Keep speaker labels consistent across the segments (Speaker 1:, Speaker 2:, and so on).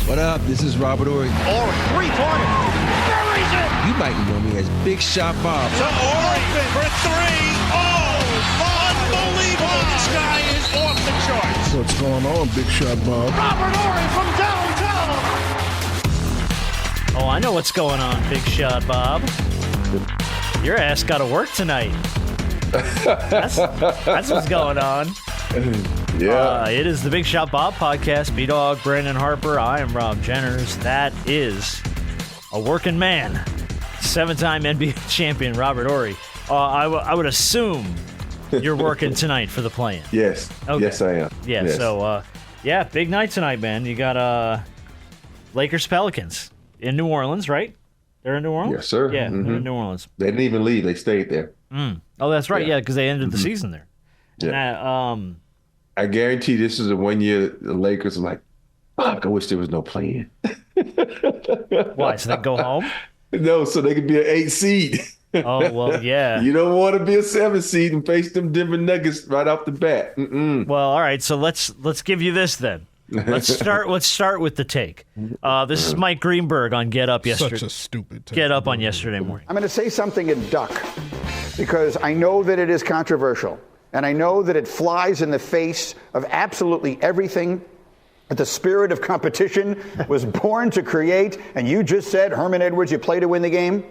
Speaker 1: What up? This is Robert Ory.
Speaker 2: Or three-pointer. Buries it!
Speaker 1: You might know me as Big Shot Bob.
Speaker 2: To Ory for three. Oh, unbelievable. This guy is off the charts.
Speaker 3: What's going on, Big Shot Bob?
Speaker 2: Robert Ory from downtown.
Speaker 4: Oh, I know what's going on, Big Shot Bob. Your ass got to work tonight. That's what's going on.
Speaker 3: Yeah.
Speaker 4: It is the Big Shot Bob podcast. B-Dog, Brandon Harper. I am Rob Jenners. That is a working man. 7-time NBA champion, Robert Ory. I would assume you're working tonight for the play-in.
Speaker 3: Yes.
Speaker 4: Okay.
Speaker 3: Yes, I am.
Speaker 4: Yeah,
Speaker 3: yes.
Speaker 4: So, big night tonight, man. You got Lakers-Pelicans in New Orleans, right? They're in New Orleans?
Speaker 3: Yes, sir.
Speaker 4: Yeah, they're in New Orleans.
Speaker 3: They didn't even leave. They stayed there.
Speaker 4: Oh, that's right. Yeah, because they ended the season there.
Speaker 3: Yeah.
Speaker 4: And
Speaker 3: I guarantee this is a 1 year the Lakers are like, fuck, I wish there was no play-in.
Speaker 4: why? So they go home?
Speaker 3: No, so they could be an 8 seed.
Speaker 4: Oh, well, yeah.
Speaker 3: You don't want to be a 7 seed and face them Denver Nuggets right off the bat.
Speaker 4: Well, all right. So let's give you this then. Let's start with the take. This is Mike Greenberg on Get Up yesterday.
Speaker 5: Such a stupid take.
Speaker 4: Get Up on yesterday morning.
Speaker 6: I'm going to say something in duck because I know that it is controversial and I know that it flies in the face of absolutely everything that the spirit of competition was born to create. And you just said, Herman Edwards, you play to win the game.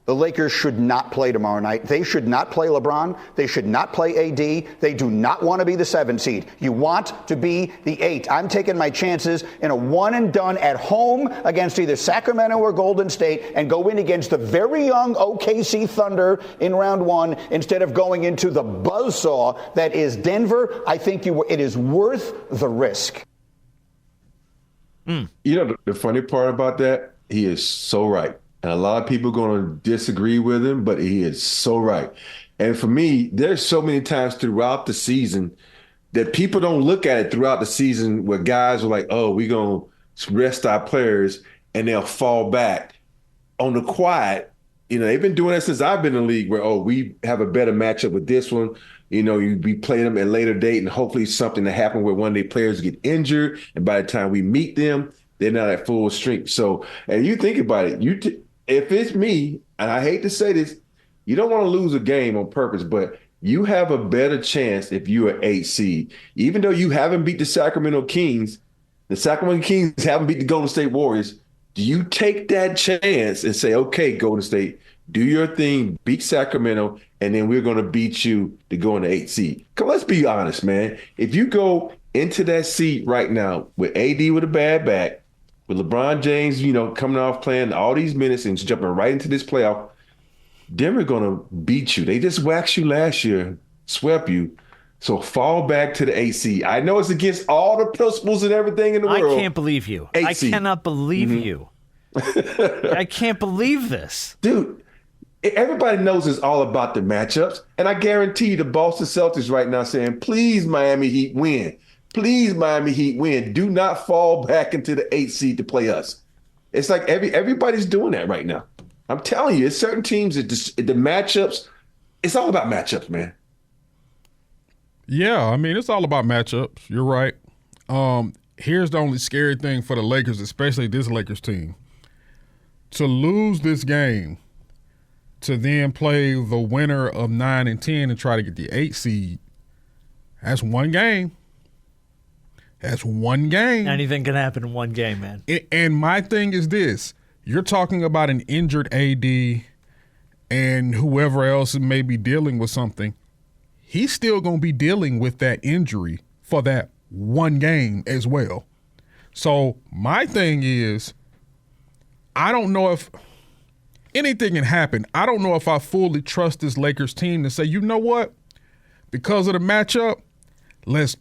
Speaker 6: The Lakers should not play tomorrow night. They should not play LeBron. They should not play AD. They do not want to be the 7 seed. You want to be the 8. I'm taking my chances in a one and done at home against either Sacramento or Golden State and go in against the very young OKC Thunder in round 1 instead of going into the buzzsaw that is Denver. I think it is worth the risk.
Speaker 3: You know, the funny part about that, he is so right. And a lot of people are going to disagree with him, but he is so right. And for me, there's so many times throughout the season that people don't look at it throughout the season where guys are like, oh, we're going to rest our players, and they'll fall back. On the quiet, you know, they've been doing that since I've been in the league where, oh, we have a better matchup with this one. You know, we play them at a later date, and hopefully something that happen where one of their players get injured, and by the time we meet them, they're not at full strength. So, and you think about it, if it's me, and I hate to say this, you don't want to lose a game on purpose, but you have a better chance if you're an 8 seed. Even though you haven't beat the Sacramento Kings haven't beat the Golden State Warriors. Do you take that chance and say, okay, Golden State, do your thing, beat Sacramento, and then we're going to beat you to go in the 8 seed? Come, let's be honest, man. If you go into that seat right now with AD with a bad back, with LeBron James, you know, coming off playing all these minutes and jumping right into this playoff, Denver going to beat you. They just waxed you last year, swept you. So fall back to the 8 seed. I know it's against all the principles and everything in the world.
Speaker 4: I can't believe you.
Speaker 3: 8
Speaker 4: I
Speaker 3: seed.
Speaker 4: cannot believe you. I can't believe this.
Speaker 3: Dude, everybody knows it's all about the matchups. And I guarantee the Boston Celtics right now saying, please, Miami Heat, win. Please, Miami Heat, win. Do not fall back into the 8 seed to play us. It's like everybody's doing that right now. I'm telling you, it's certain teams that the matchups, it's all about matchups, man.
Speaker 5: Yeah, I mean, it's all about matchups. You're right. Here's the only scary thing for the Lakers, especially this Lakers team. To lose this game, to then play the winner of 9 and 10 and try to get the 8 seed, that's one game. That's one game.
Speaker 4: Anything can happen in one game, man.
Speaker 5: And my thing is this. You're talking about an injured AD and whoever else may be dealing with something. He's still going to be dealing with that injury for that one game as well. So my thing is, I don't know if anything can happen. I don't know if I fully trust this Lakers team to say, you know what? Because of the matchup, let's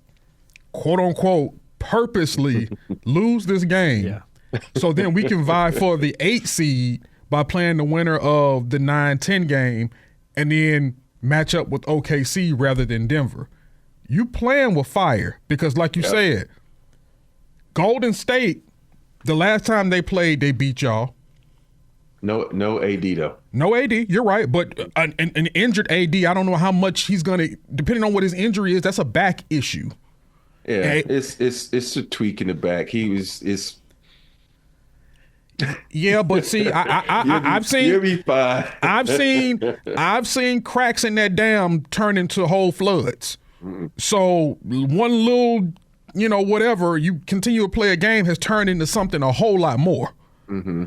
Speaker 5: quote unquote purposely lose this game.
Speaker 4: Yeah.
Speaker 5: So then we can vie for the 8 seed by playing the winner of the 9-10 game and then match up with OKC rather than Denver. You playing with fire because like you said, Golden State, the last time they played, they beat y'all.
Speaker 3: No AD though.
Speaker 5: No AD, you're right. But an injured AD, I don't know how much he's going to, depending on what his injury is, that's a back issue.
Speaker 3: Yeah, it's a tweak in the back.
Speaker 5: Yeah, but see, I've seen
Speaker 3: You'll be fine.
Speaker 5: I've seen cracks in that dam turn into whole floods. So one little, whatever, you continue to play a game has turned into something a whole lot more. Mm-hmm.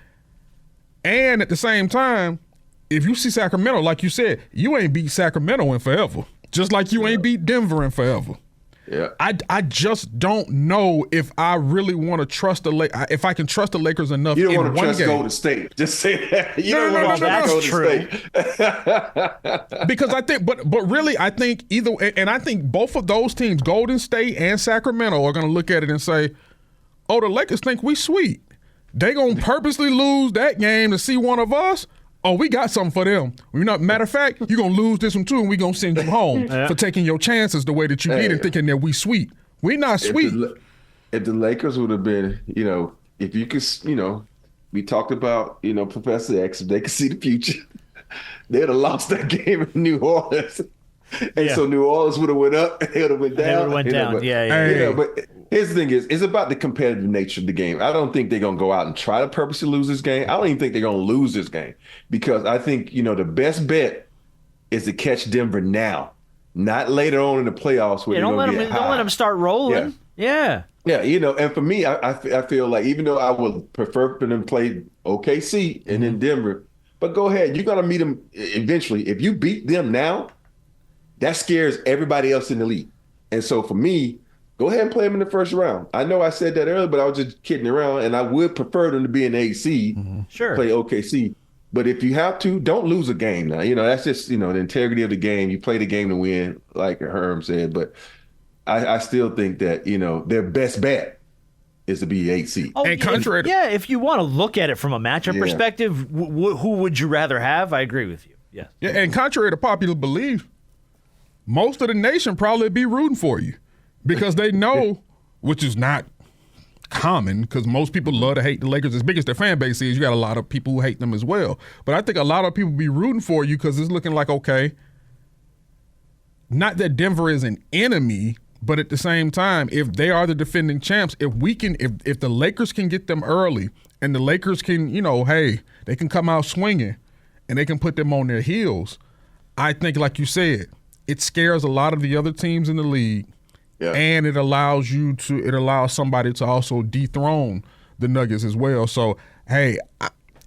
Speaker 5: And at the same time, if you see Sacramento, like you said, you ain't beat Sacramento in forever. Just like you ain't beat Denver in forever.
Speaker 3: Yeah.
Speaker 5: I just don't know if I really want to trust if I can trust the Lakers enough.
Speaker 3: You don't want to trust
Speaker 5: game.
Speaker 3: Golden State. Just say that. You don't want to
Speaker 4: that's
Speaker 3: trust Golden
Speaker 4: true.
Speaker 3: State.
Speaker 5: Because I think, but really, I think and I think both of those teams, Golden State and Sacramento, are going to look at it and say, "Oh, the Lakers think we sweet. They going to purposely lose that game to see one of us. Oh, we got something for them. Matter of fact, you're going to lose this one too, and we're going to send you home for taking your chances the way that you did and thinking that we sweet. We not sweet."
Speaker 3: If the Lakers would have been, if you could, we talked about, Professor X, if they could see the future, they'd have lost that game in New Orleans. And so New Orleans would have went up, they would have went down.
Speaker 4: They would have went down,
Speaker 5: Hey.
Speaker 3: But here's the thing it's about the competitive nature of the game. I don't think they're going to go out and try to purposely lose this game. I don't even think they're going to lose this game because I think, the best bet is to catch Denver now, not later on in the playoffs. Where
Speaker 4: don't let them start rolling. Yeah.
Speaker 3: Yeah, and for me, I feel like even though I would prefer for them to play OKC and then Denver, but go ahead. You're going to meet them eventually. If you beat them now, that scares everybody else in the league. And so for me, go ahead and play them in the first round. I know I said that earlier, but I was just kidding around, and I would prefer them to be an AC, play OKC. But if you have to, don't lose a game now. That's just, the integrity of the game. You play the game to win, like Herm said. But I still think that, their best bet is to be 8 seed.
Speaker 5: And
Speaker 4: if you want to look at it from a matchup perspective, who would you rather have? I agree with you. Yes.
Speaker 5: Yeah, and contrary to popular belief, most of the nation probably be rooting for you because they know, which is not common because most people love to hate the Lakers. As big as their fan base is, you got a lot of people who hate them as well. But I think a lot of people be rooting for you because it's looking like, okay, not that Denver is an enemy, but at the same time, if they are the defending champs, if the Lakers can get them early and the Lakers can, they can come out swinging and they can put them on their heels, I think, like you said, it scares a lot of the other teams in the league, and it allows somebody to also dethrone the Nuggets as well. So, hey,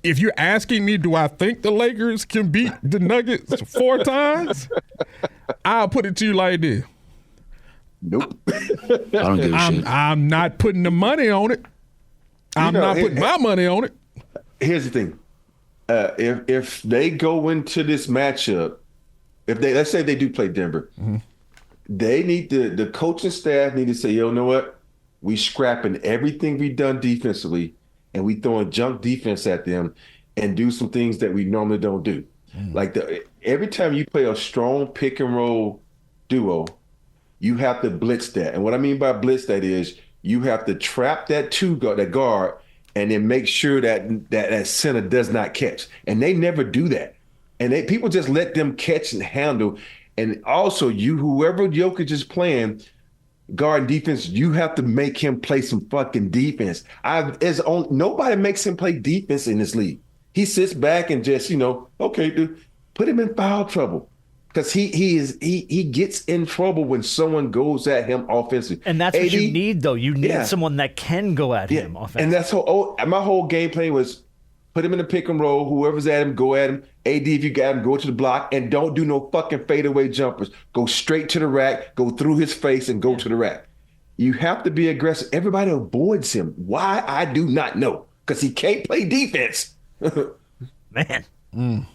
Speaker 5: if you're asking me, do I think the Lakers can beat the Nuggets 4 times? I'll put it to you like this.
Speaker 3: Nope.
Speaker 7: I don't give a shit.
Speaker 5: I'm not putting the money on it. I'm not putting my money on it.
Speaker 3: Here's the thing. If they go into this matchup, let's say they do play Denver, they need the coaching staff need to say, you know what? We scrapping everything we done defensively and we throwing junk defense at them and do some things that we normally don't do. Like every time you play a strong pick and roll duo, you have to blitz that. And what I mean by blitz that is you have to trap that guard and then make sure that center does not catch. And they never do that. And people just let them catch and handle. And also, whoever Jokic is playing, guard defense, you have to make him play some fucking defense. Nobody makes him play defense in this league. He sits back and just, okay, dude, put him in foul trouble. Because he gets in trouble when someone goes at him offensively.
Speaker 4: And that's what you need, though. You need someone that can go at him offensively.
Speaker 3: And that's my whole game plan was put him in the pick and roll. Whoever's at him, go at him. AD, if you got him, go to the block. And don't do no fucking fadeaway jumpers. Go straight to the rack, go through his face, and go to the rack. You have to be aggressive. Everybody avoids him. Why? I do not know. Because he can't play defense.
Speaker 4: Man.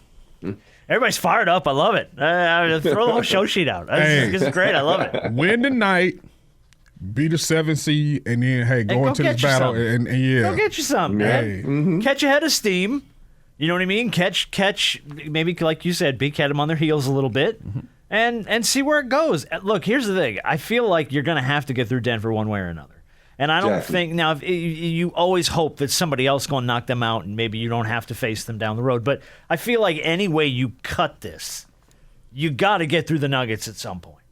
Speaker 4: Everybody's fired up. I love it. Throw the whole show sheet out. This is great. I love it.
Speaker 5: Win tonight, be the 7th seed, and then, go into this battle. And
Speaker 4: Go get you something, man. Catch a head of steam. You know what I mean? Catch, maybe like you said, catch them on their heels a little bit and see where it goes. Look, here's the thing. I feel like you're going to have to get through Denver one way or another. And I don't think now if you always hope that somebody else going to knock them out and maybe you don't have to face them down the road. But I feel like any way you cut this, you got to get through the Nuggets at some point.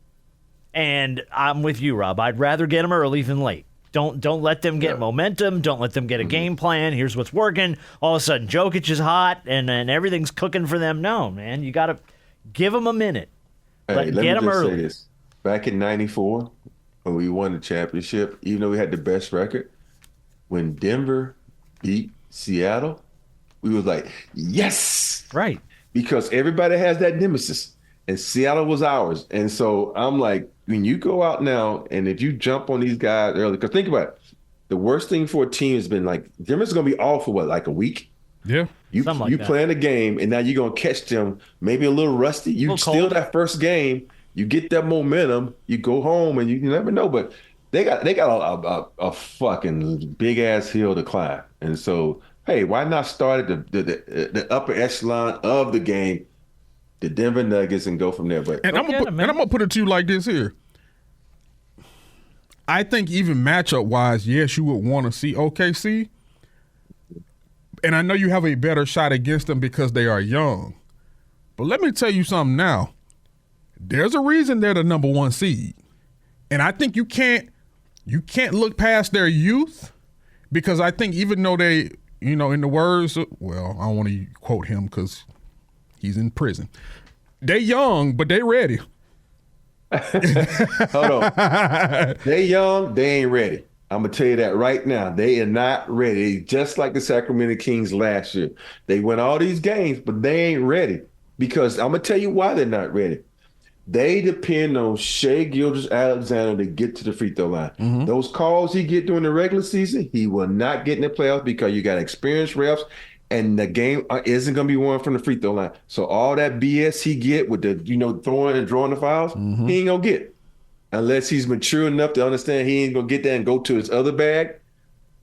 Speaker 4: And I'm with you, Rob. I'd rather get them early than late. Don't let them get momentum. Don't let them get a game plan. Here's what's working. All of a sudden, Jokic is hot and everything's cooking for them. No, man, you got to give them a minute.
Speaker 3: Hey, let
Speaker 4: get
Speaker 3: me
Speaker 4: them
Speaker 3: just
Speaker 4: early.
Speaker 3: say this. Back in '94, when we won the championship, even though we had the best record, when Denver beat Seattle, we was like, yes!
Speaker 4: Right.
Speaker 3: Because everybody has that nemesis, and Seattle was ours. And so I'm like, when you go out now, and if you jump on these guys early, because think about it, the worst thing for a team has been like, Denver's going to be off for what, like a week?
Speaker 5: Yeah.
Speaker 3: You playing a game, and now you're going to catch them maybe a little rusty. You steal that first game, you get that momentum, you go home, and you never know. But they got a fucking big-ass hill to climb. And so, hey, why not start at the upper echelon of the game, the Denver Nuggets, and go from there? But
Speaker 5: I'm gonna put it to you like this here. I think even matchup-wise, yes, you would want to see OKC. And I know you have a better shot against them because they are young. But let me tell you something now. There's a reason they're the number 1 seed. And I think you can't look past their youth, because I think even though they, in the words, well, I don't want to quote him because he's in prison. They young, but they ready.
Speaker 3: Hold on. They young, they ain't ready. I'm going to tell you that right now. They are not ready. Just like the Sacramento Kings last year. They win all these games, but they ain't ready. Because I'm going to tell you why they're not ready. They depend on Shai Gilgeous-Alexander to get to the free throw line. Mm-hmm. Those calls he get during the regular season, he will not get in the playoffs because you got experienced refs, and the game isn't going to be won from the free throw line. So all that BS he get with the, throwing and drawing the fouls, he ain't going to get. Unless he's mature enough to understand he ain't gonna get there and go to his other bag,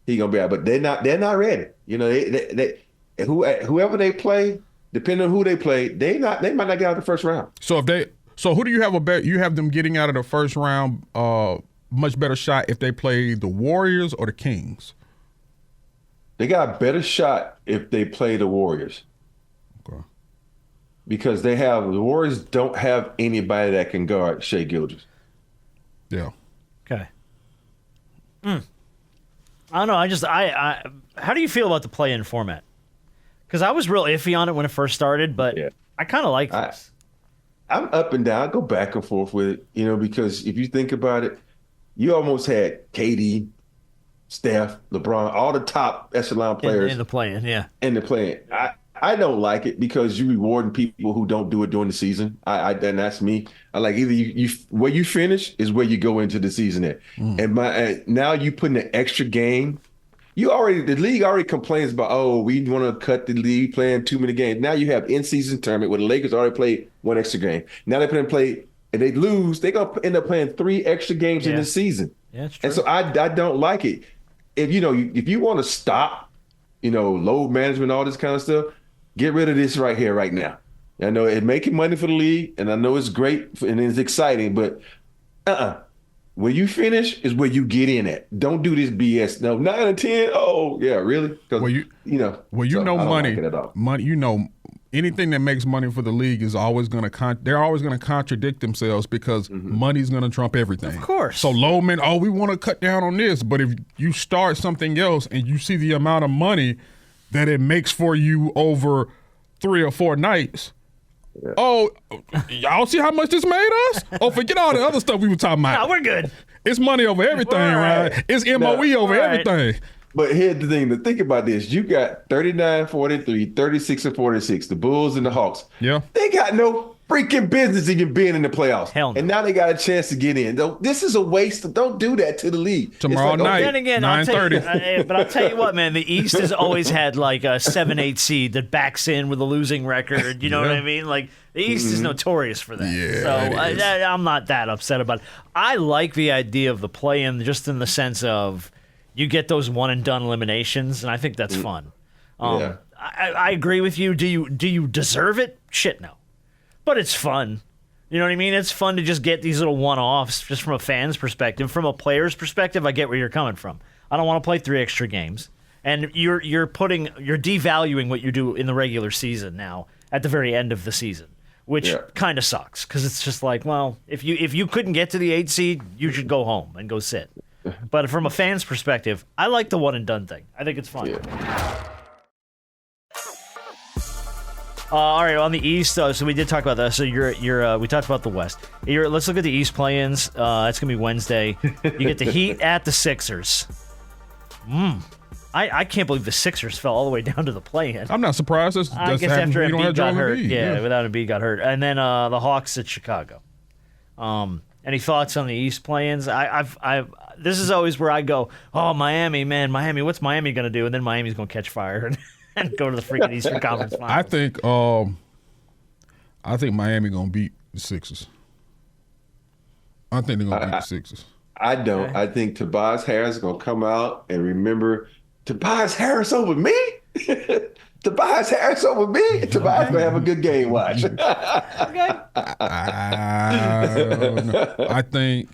Speaker 3: he gonna be out. But they're not ready. Whoever they play, depending on who they play, they might not get out of the first round.
Speaker 5: So who do you have you have them getting out of the first round much better shot if they play the Warriors or the Kings?
Speaker 3: They got a better shot if they play the Warriors. Okay. Because the Warriors don't have anybody that can guard Shai Gilgeous.
Speaker 5: Yeah.
Speaker 4: Okay. I don't know. How do you feel about the play-in format? Because I was real iffy on it when it first started, but I kind of like this.
Speaker 3: I'm up and down. I go back and forth with it, because if you think about it, you almost had KD, Steph, LeBron, all the top echelon players
Speaker 4: in the play-in, yeah.
Speaker 3: In the play-in. I don't like it because you're rewarding people who don't do it during the season. And that's me. I like either you where you finish is where you go into the season at. And now you put in an extra game. The league already complains about, we want to cut the league playing too many games. Now you have in-season tournament where the Lakers already played one extra game. Now they're going to play, and they lose, they're going to end up playing 3 extra games in the season.
Speaker 4: Yeah, that's true.
Speaker 3: And so I don't like it. If you want to stop, load management, all this kind of stuff, get rid of this right here, right now. I know it's making money for the league, and I know it's great and it's exciting, but where you finish is where you get in at. Don't do this BS. No, 9 and 10. Oh, yeah, really?
Speaker 5: Money. Money. Anything that makes money for the league is always going to they're always going to contradict themselves because money's going to trump everything.
Speaker 4: Of course.
Speaker 5: So Loman, we want to cut down on this, but if you start something else and you see the amount of money that it makes for you over 3 or 4 nights. Yeah. Oh, y'all see how much this made us? Oh, forget all the other stuff we were talking about.
Speaker 4: No, we're good.
Speaker 5: It's money over everything, right? It's MOE over everything.
Speaker 3: But here's the thing, to think about this. You got 39-43, 36-46, the Bulls and the Hawks.
Speaker 5: Yeah.
Speaker 3: They got no freaking business even being in the playoffs.
Speaker 4: Hell no.
Speaker 3: And now they got a chance to get in. This is a waste. Don't do that to the league.
Speaker 5: Tomorrow night,
Speaker 4: then again,
Speaker 5: 9:30.
Speaker 4: But I'll tell you what, man, the East has always had like a 7-8 seed that backs in with a losing record. You know what I mean? Like the East is notorious for that.
Speaker 5: Yeah,
Speaker 4: so I'm not that upset about it. I like the idea of the play-in just in the sense of you get those one-and-done eliminations, and I think that's fun. I agree with you. Do you deserve it? Shit, no. But it's fun. You know what I mean? It's fun to just get these little one-offs just from a fan's perspective. From a player's perspective, I get where you're coming from. I don't want to play 3 extra games. And you're devaluing what you do in the regular season now at the very end of the season, which kind of sucks because it's just like, well, if you couldn't get to the 8 seed, you should go home and go sit. But from a fan's perspective, I like the one and done thing. I think it's fun.
Speaker 3: Yeah.
Speaker 4: All right, on the East, so we did talk about that. So we talked about the West. Let's look at the East play-ins. It's gonna be Wednesday. You get the Heat at the Sixers. I can't believe the Sixers fell all the way down to the play-in.
Speaker 5: I'm not surprised.
Speaker 4: I guess after Embiid got hurt.
Speaker 5: Yeah,
Speaker 4: without Embiid got hurt. And then the Hawks at Chicago. Any thoughts on the East play-ins? This is always where I go, oh, Miami, Miami, what's Miami going to do? And then Miami's going to catch fire and go to the freaking Eastern Conference Finals.
Speaker 5: I think Miami going to beat the Sixers. I think they're going to beat the Sixers.
Speaker 3: I don't. I think Tobias Harris is going to come out and remember Tobias Harris over me? Tobias Harris over me? Tobias going to have a good game, watch.
Speaker 4: Okay.
Speaker 5: I think,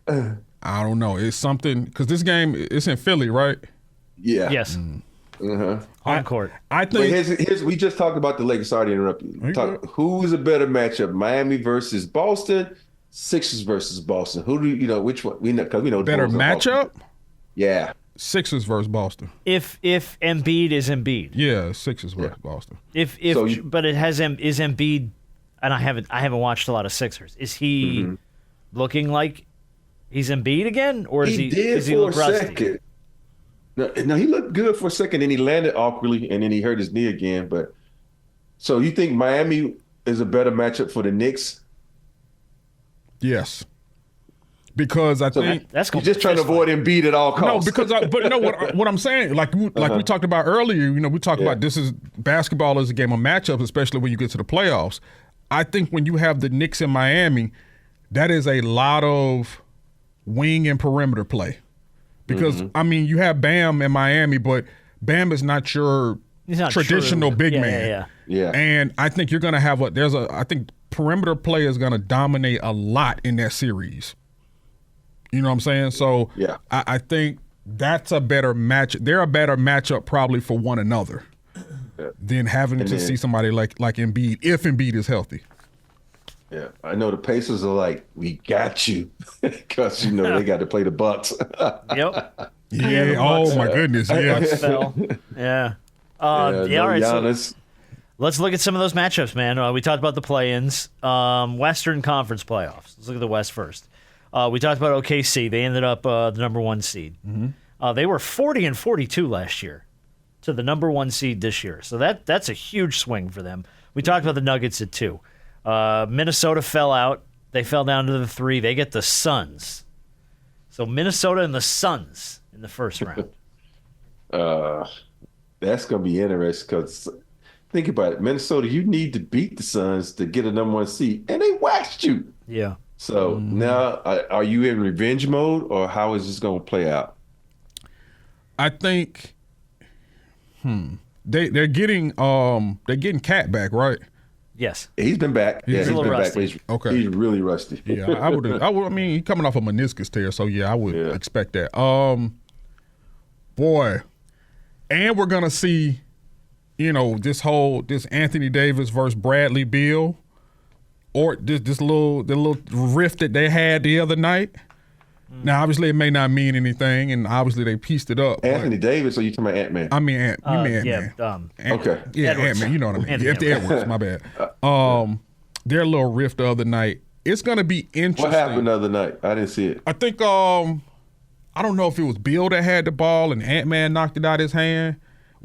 Speaker 5: I don't know. It's something, because this game, it's in Philly, right?
Speaker 3: Yeah.
Speaker 4: Yes. On court.
Speaker 5: I think.
Speaker 3: We just talked about the Lakers. Sorry to interrupt you. Who's a better matchup? Miami versus Boston, Sixers versus Boston. Who do you know? Which one? We know because we know
Speaker 5: better matchup.
Speaker 3: Yeah,
Speaker 5: Sixers versus Boston.
Speaker 4: If Embiid is Embiid.
Speaker 5: Yeah, Sixers versus Boston.
Speaker 4: But it is Embiid, and I haven't watched a lot of Sixers. Is he looking like he's Embiid again, or is he look rusty?
Speaker 3: Second. No, he looked good for a second, and he landed awkwardly, and then he hurt his knee again. But so you think Miami is a better matchup for the Knicks?
Speaker 5: Yes, because I think
Speaker 4: that's
Speaker 3: you're just trying to avoid Embiid at all costs.
Speaker 5: No, because what I'm saying, like we talked about earlier, we talked about basketball is a game of matchups, especially when you get to the playoffs. I think when you have the Knicks in Miami, that is a lot of wing and perimeter play. Because, you have Bam in Miami, but Bam is not your traditional big man.
Speaker 3: Yeah.
Speaker 5: And I think you're going to have I think perimeter play is going to dominate a lot in that series. You know what I'm saying? So I think that's a better match. They're a better matchup probably for one another than having to see somebody like Embiid, if Embiid is healthy.
Speaker 3: Yeah, I know the Pacers are like, we got you, because they got to play the Bucks.
Speaker 4: Yep.
Speaker 5: Yeah. Oh my goodness. Yeah.
Speaker 4: Yeah. All right.
Speaker 3: Giannis.
Speaker 4: So let's look at some of those matchups, man. We talked about the play-ins, Western Conference playoffs. Let's look at the West first. We talked about OKC. They ended up the number 1 seed. They were 40-42 last year to the number 1 seed this year. So that's a huge swing for them. We talked about the Nuggets at 2. Minnesota fell out. They fell down to the 3. They get the Suns. So Minnesota and the Suns in the first round.
Speaker 3: That's going to be interesting because think about it. Minnesota, you need to beat the Suns to get a number 1 seed, and they waxed you.
Speaker 4: Yeah.
Speaker 3: So now are you in revenge mode, or how is this going to play out?
Speaker 5: I think they're getting Cat back, right?
Speaker 4: Yes.
Speaker 3: He's been back.
Speaker 4: He's a little rusty.
Speaker 3: He's really rusty.
Speaker 5: Yeah, I would. I mean, he's coming off a meniscus tear, so I would expect that. Boy, and we're gonna see, this Anthony Davis versus Bradley Beal, or this little rift that they had the other night. Now, obviously, it may not mean anything, and obviously they pieced it up.
Speaker 3: Anthony Davis, or you talking about Ant-Man?
Speaker 5: I mean, Ant-Man.
Speaker 3: Okay.
Speaker 5: Yeah,
Speaker 4: Edwards.
Speaker 5: Ant-Man, you know what I mean.
Speaker 4: Anthony
Speaker 5: Edwards, my bad. Their little rift the other night. It's going to be interesting.
Speaker 3: What happened the other night? I didn't see it.
Speaker 5: I think, I don't know if it was Bill that had the ball and Ant-Man knocked it out of his hand,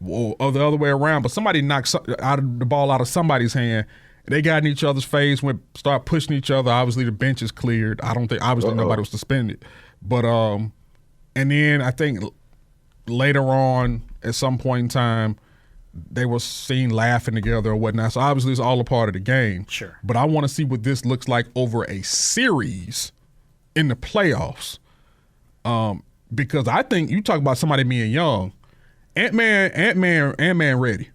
Speaker 5: or the other way around, but somebody knocked the ball out of somebody's hand. They got in each other's face, start pushing each other. Obviously, the bench is cleared. I don't think, obviously, nobody was suspended. But, and then I think later on, at some point in time, they were seen laughing together or whatnot. So, obviously, it's all a part of the game.
Speaker 4: Sure.
Speaker 5: But I want to see what this looks like over a series in the playoffs. Because I think you talk about somebody being young. Ant-Man ready.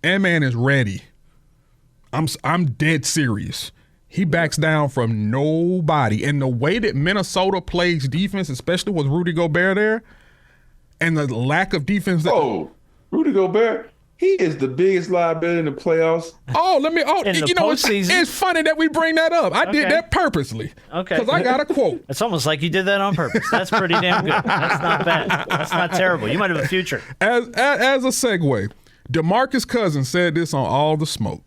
Speaker 5: Ant-Man is ready. I'm dead serious. He backs down from nobody. And the way that Minnesota plays defense, especially with Rudy Gobert there, and the lack of defense.
Speaker 3: Rudy Gobert? He is the biggest liability in the playoffs.
Speaker 5: It's funny that we bring that up. I did that purposely.
Speaker 4: Okay.
Speaker 5: Because I got a quote.
Speaker 4: It's almost like you did that on purpose. That's pretty damn good. That's not bad. That's not terrible. You might have a future.
Speaker 5: As a segue, DeMarcus Cousins said this on All the Smoke.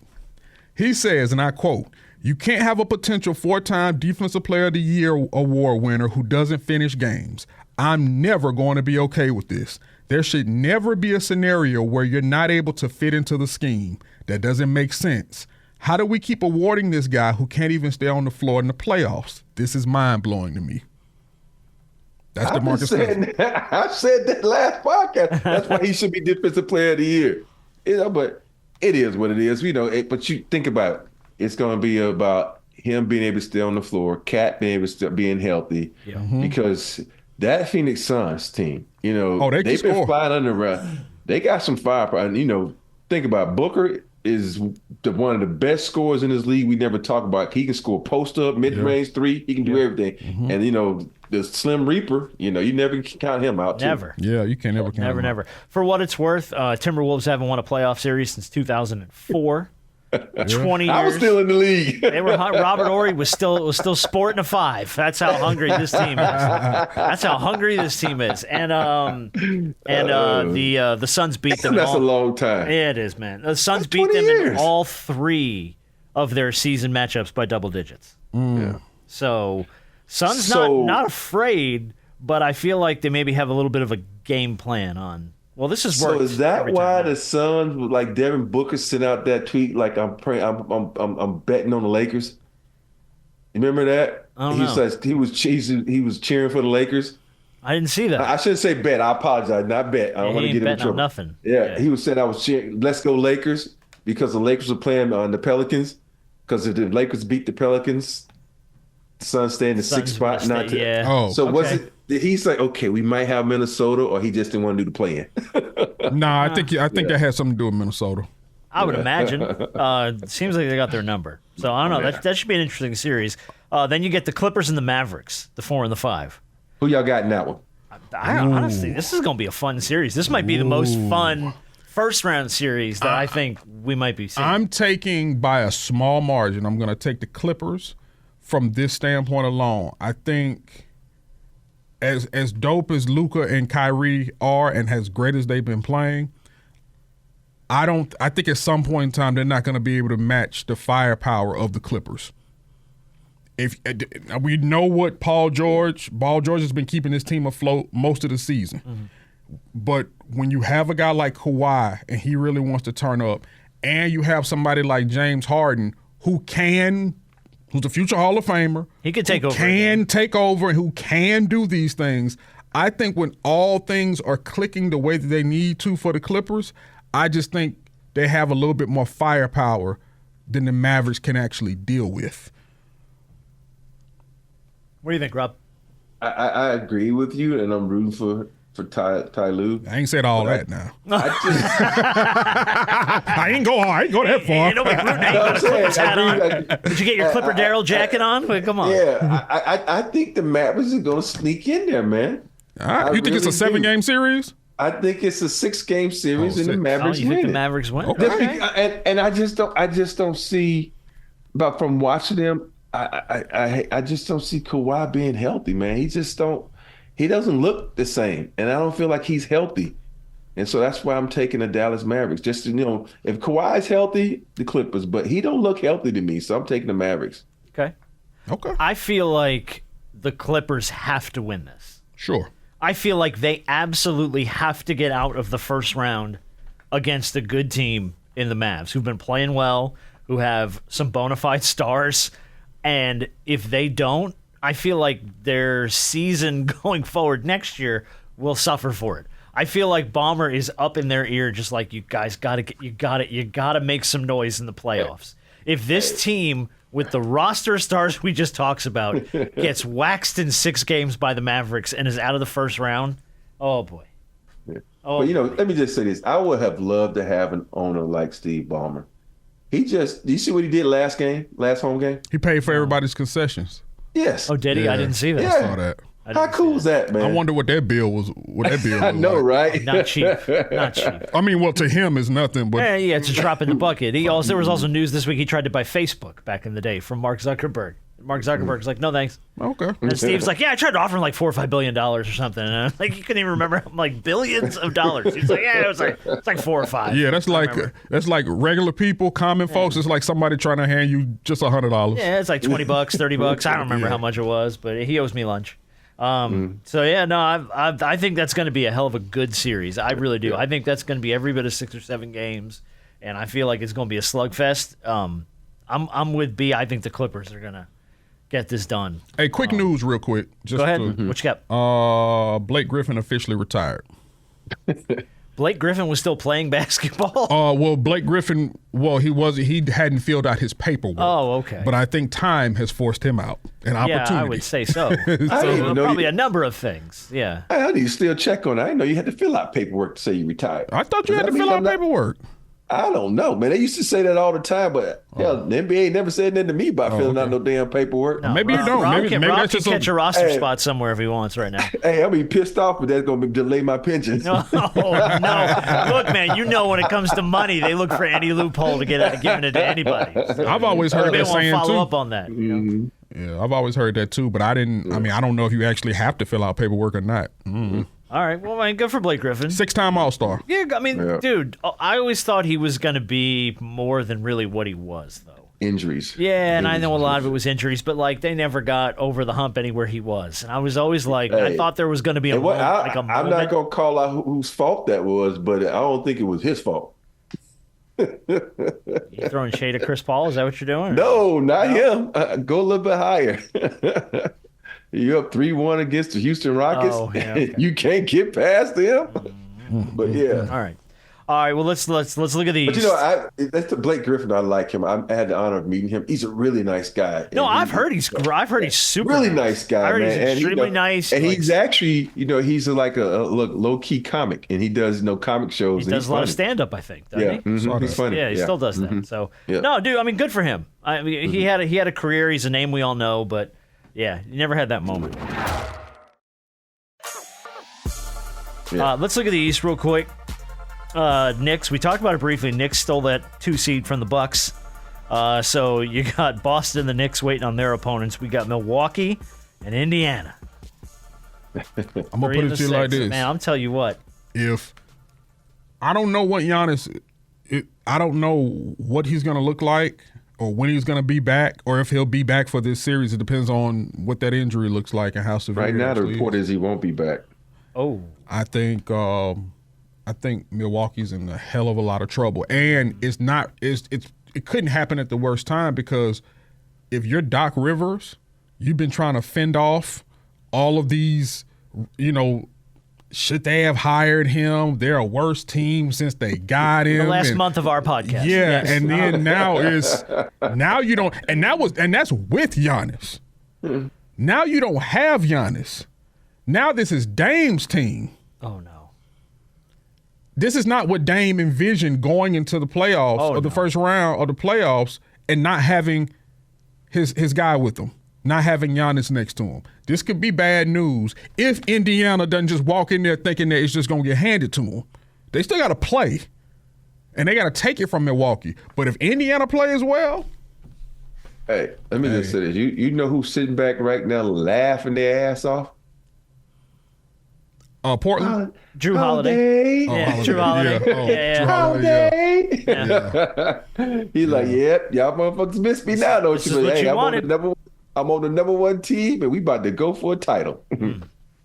Speaker 5: He says, and I quote, "You can't have a potential 4-time Defensive Player of the Year award winner who doesn't finish games. I'm never going to be okay with this. There should never be a scenario where you're not able to fit into the scheme. That doesn't make sense. How do we keep awarding this guy who can't even stay on the floor in the playoffs? This is mind-blowing to me." That's DeMarcus Cousins.
Speaker 3: I said that last podcast. That's why he should be Defensive Player of the Year. But it is what it is. But you think about it. It's going to be about him being able to stay on the floor, Cat being able to stay being healthy, because that Phoenix Suns team, they've been flying under the run. They got some firepower. And, think about it. Booker is one of the best scorers in this league. We never talk about. He can score post up, mid range three. He can do everything. Mm-hmm. And the Slim Reaper. You never can count him out.
Speaker 4: Never.
Speaker 3: Too.
Speaker 5: Yeah, you can never count him out.
Speaker 4: Never. For what it's worth, Timberwolves haven't won a playoff series since 2004. 20 years.
Speaker 3: I was still in the league.
Speaker 4: They were Robert Horry was still sporting a 5. That's how hungry this team is. And the Suns beat them.
Speaker 3: That's a long time.
Speaker 4: It is, man. The Suns beat them in all 3 of their season matchups by double digits.
Speaker 3: Yeah.
Speaker 4: So Suns not afraid, but I feel like they maybe have a little bit of a game plan on. Well, this is worked.
Speaker 3: So is that why the Suns, like Devin Booker, sent out that tweet like I'm betting on the Lakers? You remember that? He was cheering for the Lakers.
Speaker 4: I didn't see that.
Speaker 3: I shouldn't say bet. I apologize. Not bet. I don't want to get him in trouble.
Speaker 4: Nothing.
Speaker 3: Yeah, he was saying I was cheering. Let's go Lakers, because the Lakers were playing on the Pelicans. Because if the Lakers beat the Pelicans, the Suns stay in the 6th spot. Was it? Did he say, okay, we might have Minnesota, or he just didn't want to do the play-in?
Speaker 5: Nah, I think that had something to do with Minnesota.
Speaker 4: I would imagine. It seems like they got their number. So I don't know. That should be an interesting series. Then you get the Clippers and the Mavericks, the 4 and the 5.
Speaker 3: Who y'all got in that one?
Speaker 4: Honestly, this is going to be a fun series. This might be the most fun first-round series that I think we might be seeing.
Speaker 5: I'm taking by a small margin. I'm going to take the Clippers from this standpoint alone. I think as dope as Luka and Kyrie are and as great as they've been playing, I think at some point in time they're not going to be able to match the firepower of the Clippers. If we know what Paul George has been keeping his team afloat most of the season. Mm-hmm. But when you have a guy like Kawhi and he really wants to turn up, and you have somebody like James Harden who's a future Hall of Famer,
Speaker 4: he could take over.
Speaker 5: Take over, and who can do these things. I think when all things are clicking the way that they need to for the Clippers, I just think they have a little bit more firepower than the Mavericks can actually deal with.
Speaker 4: What do you think, Rob?
Speaker 3: I agree with you, and I'm rooting for Ty Lue.
Speaker 5: I ain't said all that now. I ain't go that far.
Speaker 4: Ain't nobody rooting. Ain't got a Clippers hat on. Did you get your Clipper Darryl jacket on? Wait, come on.
Speaker 3: Yeah, I think the Mavericks are going to sneak in there, man.
Speaker 5: You think it's a 7-game series?
Speaker 3: I think it's a 6-game series, and the Mavericks
Speaker 4: win. You think the Mavericks win?
Speaker 3: Okay. And I just don't see. But from watching them, I just don't see Kawhi being healthy, man. He doesn't look the same, and I don't feel like he's healthy. And so that's why I'm taking the Dallas Mavericks. Just to, if Kawhi's healthy, the Clippers, but he don't look healthy to me, so I'm taking the Mavericks.
Speaker 4: Okay. I feel like the Clippers have to win this.
Speaker 5: Sure.
Speaker 4: I feel like they absolutely have to get out of the first round against a good team in the Mavs who've been playing well, who have some bona fide stars. And if they don't, I feel like their season going forward next year will suffer for it. I feel like Ballmer is up in their ear, just like, you guys gotta make some noise in the playoffs. If this team with the roster of stars we just talked about gets waxed in 6 games by the Mavericks and is out of the first round, oh boy.
Speaker 3: But let me just say this: I would have loved to have an owner like Steve Ballmer. Do you see what he did last home game?
Speaker 5: He paid for everybody's concessions.
Speaker 3: Yes.
Speaker 4: Oh, did he? I didn't see that.
Speaker 5: I saw that.
Speaker 3: How cool is that, man?
Speaker 5: I wonder what that bill was.
Speaker 3: I know,
Speaker 5: like.
Speaker 3: right?
Speaker 4: Not cheap. Not cheap.
Speaker 5: I mean, well, to him is nothing, but
Speaker 4: Yeah, it's a drop in the bucket. There was also news this week he tried to buy Facebook back in the day from Mark Zuckerberg. Mark Zuckerberg's like, no thanks.
Speaker 5: okay.
Speaker 4: And Steve's like, yeah, I tried to offer him like $4 or $5 billion or something. And I'm like, you couldn't even remember. I'm like, billions of dollars. He's like, yeah, it's like 4 or 5.
Speaker 5: Yeah, that's like regular people, common folks. It's like somebody trying to hand you just $100.
Speaker 4: Yeah, it's like $20, $30. I don't remember how much it was, but he owes me lunch. So yeah, no, I think that's going to be a hell of a good series. I really do. I think that's going to be every bit of 6 or 7 games, and I feel like it's going to be a slugfest. I'm with B. I think the Clippers are going to get this done.
Speaker 5: Hey, quick news real quick. Just
Speaker 4: Go ahead. What you
Speaker 5: got? Blake Griffin officially retired.
Speaker 4: Blake Griffin was still playing basketball?
Speaker 5: Well, Blake Griffin, he hadn't filled out his paperwork.
Speaker 4: Oh, okay.
Speaker 5: But I think time has forced him out. An opportunity.
Speaker 4: Yeah, I would say so.
Speaker 3: didn't know
Speaker 4: Probably a number of things. Yeah.
Speaker 3: How do you still check on it? I didn't know you had to fill out paperwork to say you retired.
Speaker 5: I thought you had to fill out paperwork.
Speaker 3: I don't know, man. They used to say that all the time, but the NBA never said nothing to me about filling out no damn paperwork.
Speaker 4: No,
Speaker 5: maybe you don't.
Speaker 4: Rob
Speaker 5: Maybe
Speaker 4: can
Speaker 5: that's just
Speaker 4: catch a roster spot somewhere if he wants right now.
Speaker 3: Hey, I'll be pissed off, but that's going to delay my pension.
Speaker 4: No. Look, man, when it comes to money, they look for any loophole to get giving it to anybody. So
Speaker 5: I've always heard that saying too.
Speaker 4: Follow up on that. You know?
Speaker 5: Yeah, I've always heard that too, but I didn't. I mean, I don't know if you actually have to fill out paperwork or not.
Speaker 4: All right, well, man, good for Blake Griffin.
Speaker 5: 6-time All-Star.
Speaker 4: Yeah, I mean, dude, I always thought he was going to be more than really what he was, though.
Speaker 3: Injuries.
Speaker 4: Yeah, and I know a lot of it was injuries, but like they never got over the hump anywhere he was, and I was always like, I thought there was going to be a moment.
Speaker 3: I'm not going to call out whose fault that was, but I don't think it was his fault.
Speaker 4: You throwing shade at Chris Paul? Is that what you're doing?
Speaker 3: No, not him. Go a little bit higher. You're up 3-1 against the Houston Rockets.
Speaker 4: Oh, yeah, okay.
Speaker 3: You can't get past them. But yeah.
Speaker 4: All right. Well, let's look at these.
Speaker 3: But that's the Blake Griffin. I like him. I had the honor of meeting him. He's a really nice guy.
Speaker 4: No, I've heard he's super
Speaker 3: really nice guy.
Speaker 4: I heard
Speaker 3: man.
Speaker 4: he's extremely nice.
Speaker 3: And he's actually, he's like a low key comic, and he does comic shows.
Speaker 4: He does a lot of stand up, I think.
Speaker 3: Yeah, he's funny.
Speaker 4: Yeah, he still does that. So no, dude. I mean, good for him. I mean, he had a career. He's a name we all know, but. Yeah, you never had that moment. Let's look at the East real quick. Knicks, we talked about it briefly. Knicks stole that 2 seed from the Bucks. So you got Boston, the Knicks waiting on their opponents. We got Milwaukee and Indiana.
Speaker 5: I'm going to put it to you like this.
Speaker 4: Man, I'm tell you what.
Speaker 5: If I don't know what Giannis, I don't know what he's going to look like. Or when he's going to be back, or if he'll be back for this series. It depends on what that injury looks like and how severe.
Speaker 3: Right now, the report is he won't be back.
Speaker 4: Oh,
Speaker 5: I think Milwaukee's in a hell of a lot of trouble, and it couldn't happen at the worst time because if you're Doc Rivers, you've been trying to fend off all of these, should they have hired him? They're a worse team since they got him.
Speaker 4: The last month of our podcast.
Speaker 5: Yeah, yes. And then now you don't, and that's with Giannis. Now you don't have Giannis. Now this is Dame's team.
Speaker 4: Oh no.
Speaker 5: This is not what Dame envisioned going into the playoffs the first round of the playoffs and not having his guy with him. Not having Giannis next to him. This could be bad news if Indiana doesn't just walk in there thinking that it's just going to get handed to them. They still got to play, and they got to take it from Milwaukee. But if Indiana plays well.
Speaker 3: Hey, let me just say this. You know who's sitting back right now laughing their ass off?
Speaker 5: Portland?
Speaker 4: Drew Holiday.
Speaker 5: Holiday.
Speaker 4: Drew Holiday.
Speaker 3: Holiday.
Speaker 4: Yeah.
Speaker 3: He's like, yep, y'all motherfuckers miss me now, don't you?
Speaker 4: But hey,
Speaker 3: I'm on the number 1 team, and we about to go for a title.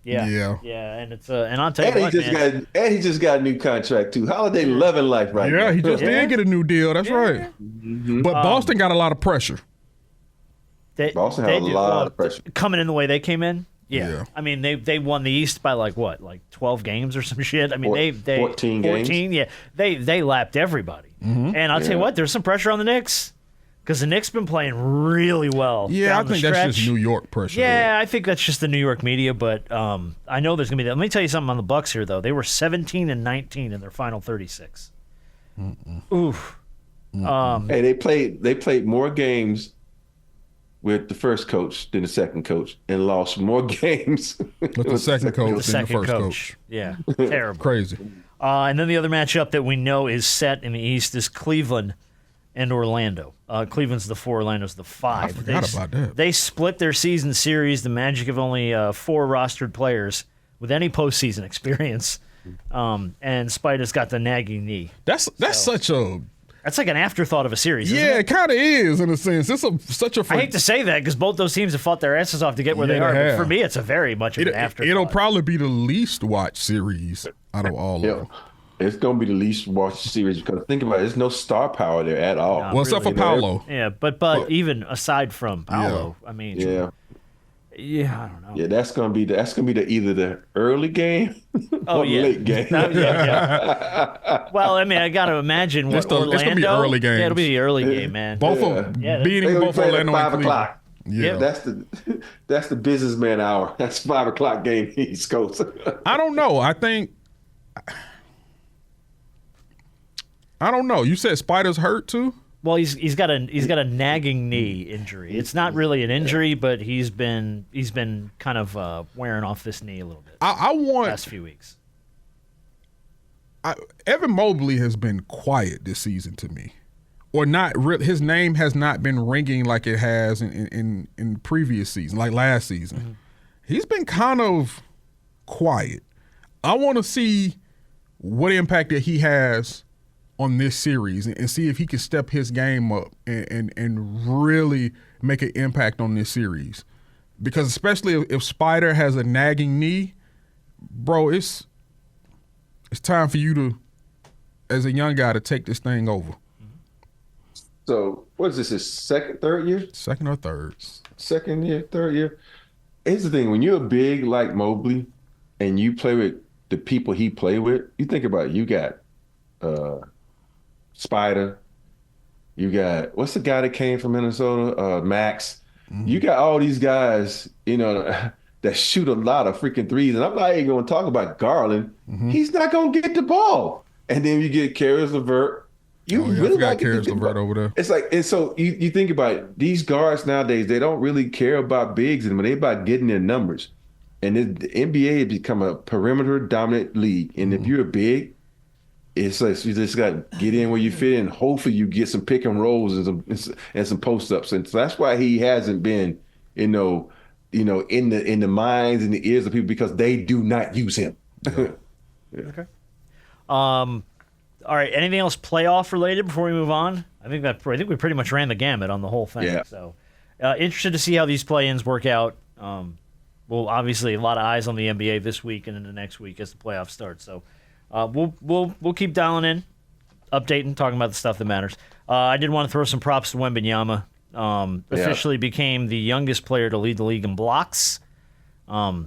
Speaker 4: Yeah, and it's and I'll tell you what,
Speaker 3: he just got a new contract too. Holiday loving life right now.
Speaker 5: Yeah, he just did get a new deal. That's right. But Boston got a lot of pressure.
Speaker 3: Boston had a lot of pressure
Speaker 4: coming in the way they came in. Yeah. I mean they won the East by like 12 games or some shit. I mean they
Speaker 3: 14 games.
Speaker 4: Yeah, they lapped everybody. And I'll tell you what, there's some pressure on the Knicks. Because the Knicks been playing really well.
Speaker 5: Yeah, I think that's just New York pressure.
Speaker 4: Yeah, I think that's just the New York media. But I know there's gonna be that. Let me tell you something on the Bucks here, though. They were 17-19 in their final 36. Oof.
Speaker 3: Hey, they played more games with the first coach than the second coach and lost more games
Speaker 5: with the second coach than the first coach.
Speaker 4: Yeah, terrible.
Speaker 5: Crazy.
Speaker 4: And then the other matchup that we know is set in the East is Cleveland and Orlando. Cleveland's the 4, Orlando's the 5.
Speaker 5: I forgot about that.
Speaker 4: They split their season series. The Magic have only 4 rostered players with any postseason experience. And Spider's got the nagging knee.
Speaker 5: That's such a...
Speaker 4: That's like an afterthought of a series, isn't
Speaker 5: Yeah,
Speaker 4: it?
Speaker 5: it kind of is in a sense. It's such a...
Speaker 4: I hate to say that because both those teams have fought their asses off to get where they are. But for me, it's a very much of an afterthought.
Speaker 5: It'll probably be the least watched series out of all of them.
Speaker 3: It's going to be the least watched series because think about it, there's no star power there at all.
Speaker 5: Well, except for Paolo.
Speaker 4: Yeah, but even aside from Paolo, I mean, yeah, I don't know.
Speaker 3: Yeah, that's gonna be either the early game or the late game.
Speaker 4: Well, I mean, I got to imagine what Orlando. It's gonna be early game. Yeah, it'll be the early game, man.
Speaker 5: Both of beating both Orlando
Speaker 3: at 5
Speaker 5: and
Speaker 3: o'clock.
Speaker 5: Yeah,
Speaker 3: that's the businessman hour. That's 5 o'clock game East Coast.
Speaker 5: I don't know. I don't know. You said Spider's hurt too?
Speaker 4: Well, he's got a nagging knee injury. It's not really an injury, but he's been kind of wearing off this knee a little bit.
Speaker 5: I want
Speaker 4: the last few weeks.
Speaker 5: Evan Mobley has been quiet this season to me, or not. His name has not been ringing like it has in previous season, like last season. Mm-hmm. He's been kind of quiet. I want to see what impact that he has on this series and see if he can step his game up and really make an impact on this series. Because especially if Spider has a nagging knee, bro, it's time for you to, as a young guy, to take this thing over.
Speaker 3: So what is this, his third year?
Speaker 5: Second or third.
Speaker 3: Second year, third year. Here's the thing, when you're big like Mobley and you play with the people he played with, you think about it, you got Spider. You got, what's the guy that came from Minnesota? Max. Mm-hmm. You got all these guys, that shoot a lot of freaking threes. And I'm not even going to talk about Garland. Mm-hmm. He's not going to get the ball. And then you get Caris LeVert. Really
Speaker 5: got Caris LeVert over there.
Speaker 3: It's like, and so you think about it, these guards nowadays, they don't really care about bigs anymore. They're about getting their numbers. And the NBA has become a perimeter dominant league. And if you're a big, it's like you just got to get in where you fit in. Hopefully you get some pick and rolls and some post ups, and so that's why he hasn't been, in the minds and the ears of people because they do not use him.
Speaker 4: Yeah. Okay. All right. Anything else playoff related before we move on? I think we pretty much ran the gamut on the whole thing. Yeah. So interested to see how these play-ins work out. Well, obviously a lot of eyes on the NBA this week and into next week as the playoffs start. So. We'll keep dialing in, updating, talking about the stuff that matters. I did want to throw some props to Wembanyama. Officially became the youngest player to lead the league in blocks. I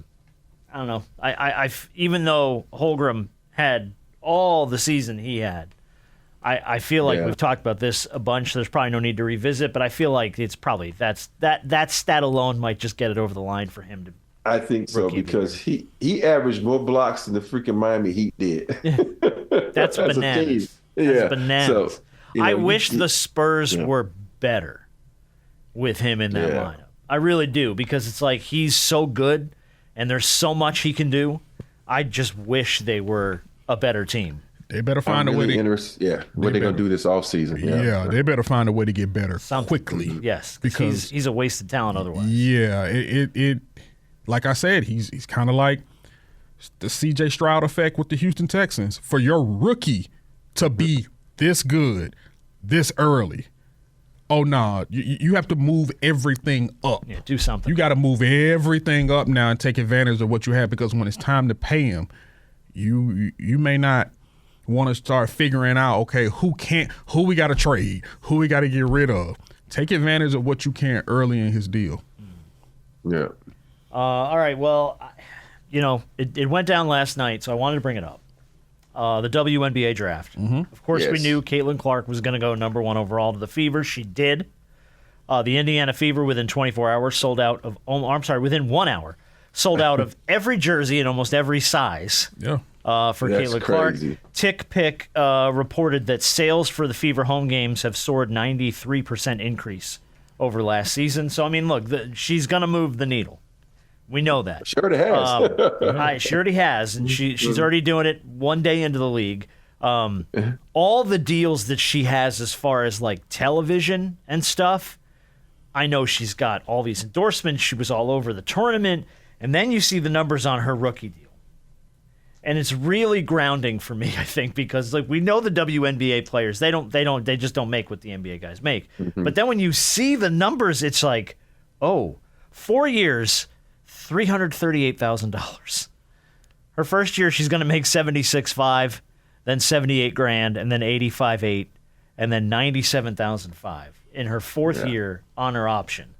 Speaker 4: don't know. I even though Holmgren had all the season he had, I feel like we've talked about this a bunch. There's probably no need to revisit, but I feel like it's probably that stat alone might just get it over the line for him to.
Speaker 3: I think so because he averaged more blocks than the freaking Miami Heat did.
Speaker 4: That's bananas. That's bananas. So, I wish the Spurs were better with him in that lineup. I really do because it's like he's so good and there's so much he can do. I just wish they were a better team.
Speaker 5: They better find a way to
Speaker 3: what they're gonna do this offseason.
Speaker 5: Yeah, they better find a way to get better quickly.
Speaker 4: Yes, because he's a wasted talent otherwise.
Speaker 5: Yeah, it like I said, he's kind of like the C.J. Stroud effect with the Houston Texans. For your rookie to be this good, this early, you have to move everything up.
Speaker 4: Yeah, do something.
Speaker 5: You got to move everything up now and take advantage of what you have because when it's time to pay him, you may not want to start figuring out, okay, who we got to trade, who we got to get rid of. Take advantage of what you can early in his deal.
Speaker 3: Yeah.
Speaker 4: All right, well, it went down last night, so I wanted to bring it up. The WNBA draft. Mm-hmm. Of course, we knew Caitlin Clark was going to go number 1 overall to the Fever. She did. The Indiana Fever, within 24 hours, sold out of within 1 hour, sold out of every jersey in almost every size.
Speaker 5: Yeah.
Speaker 4: For Caitlin Clark. Tick Pick reported that sales for the Fever home games have soared 93% increase over last season. So, I mean, look, she's going to move the needle. We know that.
Speaker 3: She already has.
Speaker 4: She already has, and she's already doing it one day into the league. All the deals that she has as far as like television and stuff, I know she's got all these endorsements. She was all over the tournament. And then you see the numbers on her rookie deal. And it's really grounding for me, I think, because like we know the WNBA players, they just don't make what the NBA guys make. Mm-hmm. But then when you see the numbers, it's like, 4 years, $338,000. Her first year, she's going to make $76,500, then $78,000, and then $85,800, and then $97,500 in her fourth year on her option.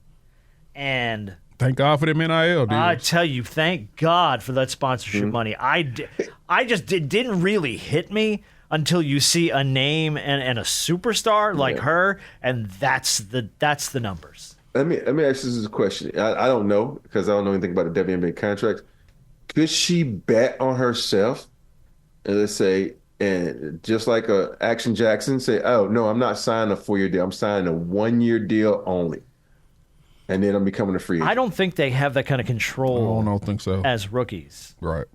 Speaker 4: And
Speaker 5: thank God for them NIL deals.
Speaker 4: I tell you, thank God for that sponsorship money. I just didn't really hit me until you see a name and a superstar like her, and that's the numbers.
Speaker 3: Let me ask you this question. I don't know because I don't know anything about the WNBA contracts. Could she bet on herself, and let's say, and just like Action Jackson say, "Oh no, I'm not signing a 4-year deal. I'm signing a 1-year deal only." And then I'm becoming a free agent.
Speaker 4: I don't think they have that kind of control.
Speaker 5: I don't think so.
Speaker 4: As rookies.
Speaker 5: Right.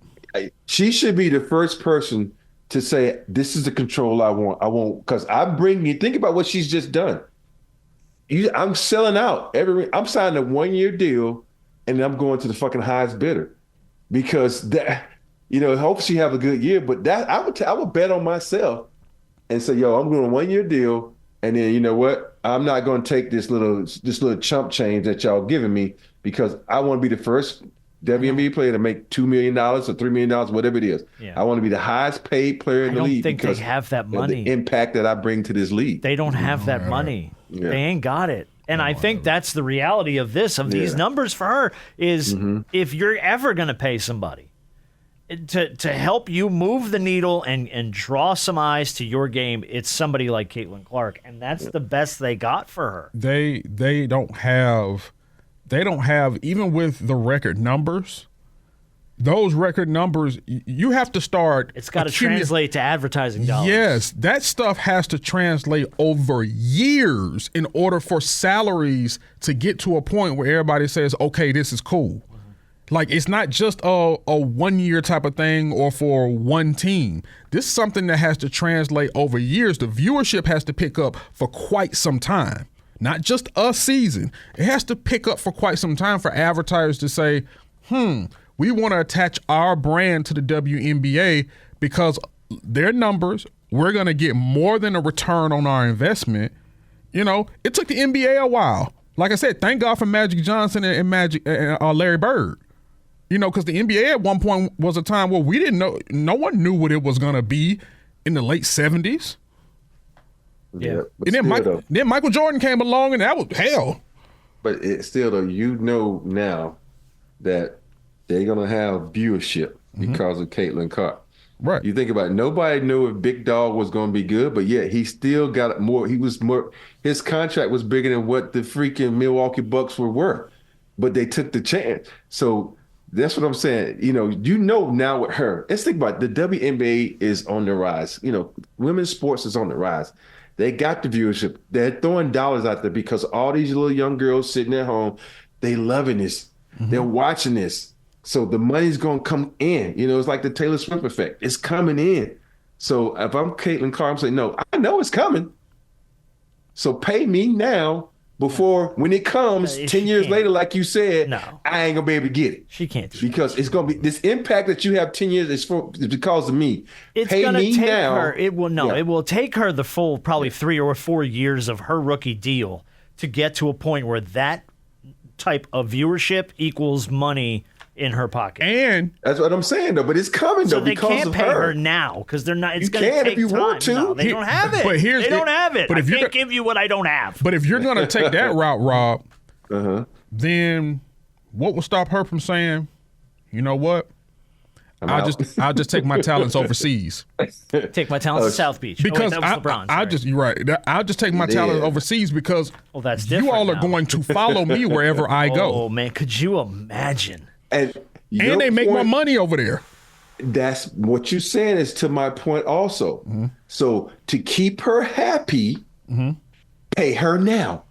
Speaker 3: She should be the first person to say, this is the control I want. I won't, because I'm bringing you, think about what she's just done. I'm selling out. I'm signing a 1-year deal, and I'm going to the fucking highest bidder. Because that, hope she have a good year, but that I would bet on myself and say, I'm going a 1-year deal. And then you know what? I'm not going to take this little chump change that y'all giving me because I want to be the first WNBA player to make $2 million or $3 million, whatever it is. Yeah. I want to be the highest paid player in the league.
Speaker 4: I don't think they have that money.
Speaker 3: The impact that I bring to this league.
Speaker 4: They don't have that money. Yeah. They ain't got it. And I think that's the reality of these numbers for her is if you're ever going to pay somebody to help you move the needle and draw some eyes to your game, it's somebody like Caitlin Clark, and that's the best they got for her.
Speaker 5: They don't have even with the record numbers. Those record numbers, you have to start.
Speaker 4: It's got to translate to advertising dollars.
Speaker 5: Yes, that stuff has to translate over years in order for salaries to get to a point where everybody says, "Okay, this is cool." Like, it's not just a 1-year type of thing or for one team. This is something that has to translate over years. The viewership has to pick up for quite some time, not just a season. It has to pick up for quite some time for advertisers to say, we want to attach our brand to the WNBA because their numbers, we're going to get more than a return on our investment. It took the NBA a while. Like I said, thank God for Magic Johnson and Larry Bird. Because the NBA at one point was a time where we didn't know, no one knew what it was going to be in the late 70s.
Speaker 3: Yeah.
Speaker 5: And then Michael Jordan came along, and that was hell.
Speaker 3: But it's still, though, now that they're going to have viewership because of Caitlin Clark.
Speaker 5: Right.
Speaker 3: You think about it, nobody knew if Big Dog was going to be good, but yet he still got more. His contract was bigger than what the freaking Milwaukee Bucks were worth, but they took the chance. So that's what I'm saying. Now with her, let's think about it. The WNBA is on the rise. Women's sports is on the rise. They got the viewership. They're throwing dollars out there because all these little young girls sitting at home, they loving this. They're watching this. So the money's going to come in. It's like the Taylor Swift effect. It's coming in. So if I'm Caitlin Clark, I'm saying, no, I know it's coming. So pay me now before when it comes 10 years later, like you said, I ain't going to be able to get it.
Speaker 4: She can't do
Speaker 3: because
Speaker 4: that.
Speaker 3: It's going to be this impact that you have 10 years is because of me.
Speaker 4: It's
Speaker 3: going to
Speaker 4: take her. It will take her the full probably 3 or 4 years of her rookie deal to get to a point where that type of viewership equals money in her pocket.
Speaker 5: And
Speaker 3: that's what I'm saying, though. But it's coming, though, because of her.
Speaker 4: So they can't pay her now because they're not. It's going to take
Speaker 3: if you
Speaker 4: time.
Speaker 3: want to.
Speaker 4: No, they don't have it.
Speaker 5: But
Speaker 4: they don't have it. But I can't give you what I don't have.
Speaker 5: But if you're going to take that route, Rob, then what will stop her from saying, you know what? I'll just take my talents overseas.
Speaker 4: Take my talents to South Beach.
Speaker 5: Because
Speaker 4: that was LeBron.
Speaker 5: you're right. I'll just take my talents overseas because
Speaker 4: that's different.
Speaker 5: You all are going to follow me wherever I go.
Speaker 4: Oh man, could you imagine?
Speaker 3: And
Speaker 5: they make more money over there.
Speaker 3: That's what you're saying is to my point also. So to keep her happy, pay her now.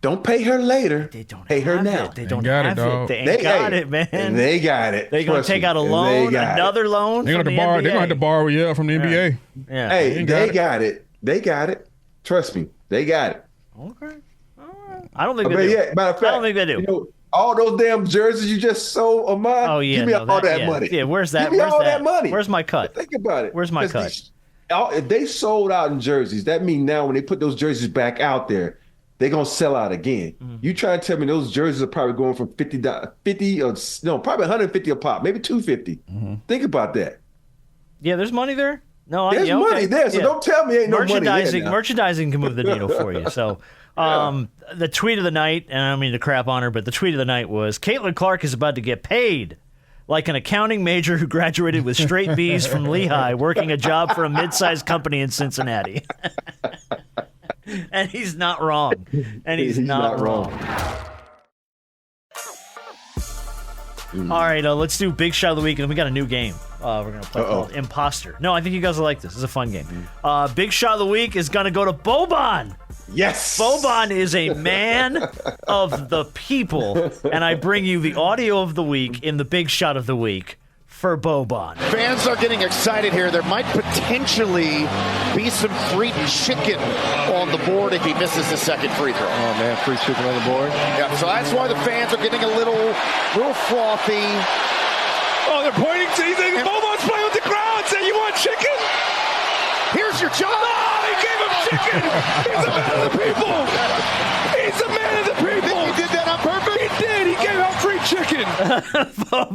Speaker 3: Don't pay her later.
Speaker 4: They don't
Speaker 3: pay her
Speaker 4: have
Speaker 3: now.
Speaker 4: It. They don't
Speaker 5: got
Speaker 4: have
Speaker 5: it,
Speaker 4: it.
Speaker 5: dog.
Speaker 4: They ain't got it, man.
Speaker 3: And they got it.
Speaker 4: They're going to take out a loan, another loan.
Speaker 5: They're
Speaker 4: from
Speaker 5: going
Speaker 4: the
Speaker 5: to have to borrow, from the NBA.
Speaker 4: Yeah.
Speaker 3: Hey, they got it. They got it. Trust me, they got it.
Speaker 4: Okay. All right. I don't think they do.
Speaker 3: Yeah, matter of fact,
Speaker 4: I don't think they do.
Speaker 3: You know, all those damn jerseys you just sold of mine.
Speaker 4: Oh yeah,
Speaker 3: give me all that money.
Speaker 4: Yeah, where's that?
Speaker 3: Give me
Speaker 4: where's
Speaker 3: all
Speaker 4: that
Speaker 3: money.
Speaker 4: Where's my cut?
Speaker 3: Think about it.
Speaker 4: Where's my cut?
Speaker 3: If they sold out in jerseys, that means now when they put those jerseys back out there, they're gonna sell out again. Mm-hmm. You try to tell me those jerseys are probably going from probably 150 a pop, maybe 250. Mm-hmm. Think about that.
Speaker 4: Yeah, there's money there. No,
Speaker 3: there's money there, so don't tell me ain't no money there.
Speaker 4: Merchandising can move the needle for you. So, the tweet of the night, and I don't mean to crap on her, but the tweet of the night was: Caitlin Clark is about to get paid like an accounting major who graduated with straight B's from Lehigh, working a job for a mid-sized company in Cincinnati. And he's not wrong. And he's not wrong. All right, let's do Big Shot of the Week, and we got a new game we're going to play called Imposter. No, I think you guys will like this. This is a fun game. Big Shot of the Week is going to go to Boban.
Speaker 3: Yes.
Speaker 4: Boban is a man of the people, and I bring you the audio of the week in the Big Shot of the Week for Boban.
Speaker 2: Fans are getting excited here. There might potentially be some free chicken on the board if he misses the second free throw.
Speaker 1: Oh, man, free chicken on the board.
Speaker 2: Yeah, so that's why the fans are getting a little frothy.
Speaker 1: Oh, they're pointing to you. Boban's playing with the crowd. Say, you want chicken?
Speaker 2: Here's your job.
Speaker 1: Oh, he gave him chicken. He's a man of the people. He's a man of the people.
Speaker 2: He did that on purpose?
Speaker 1: He did. He gave out free chicken.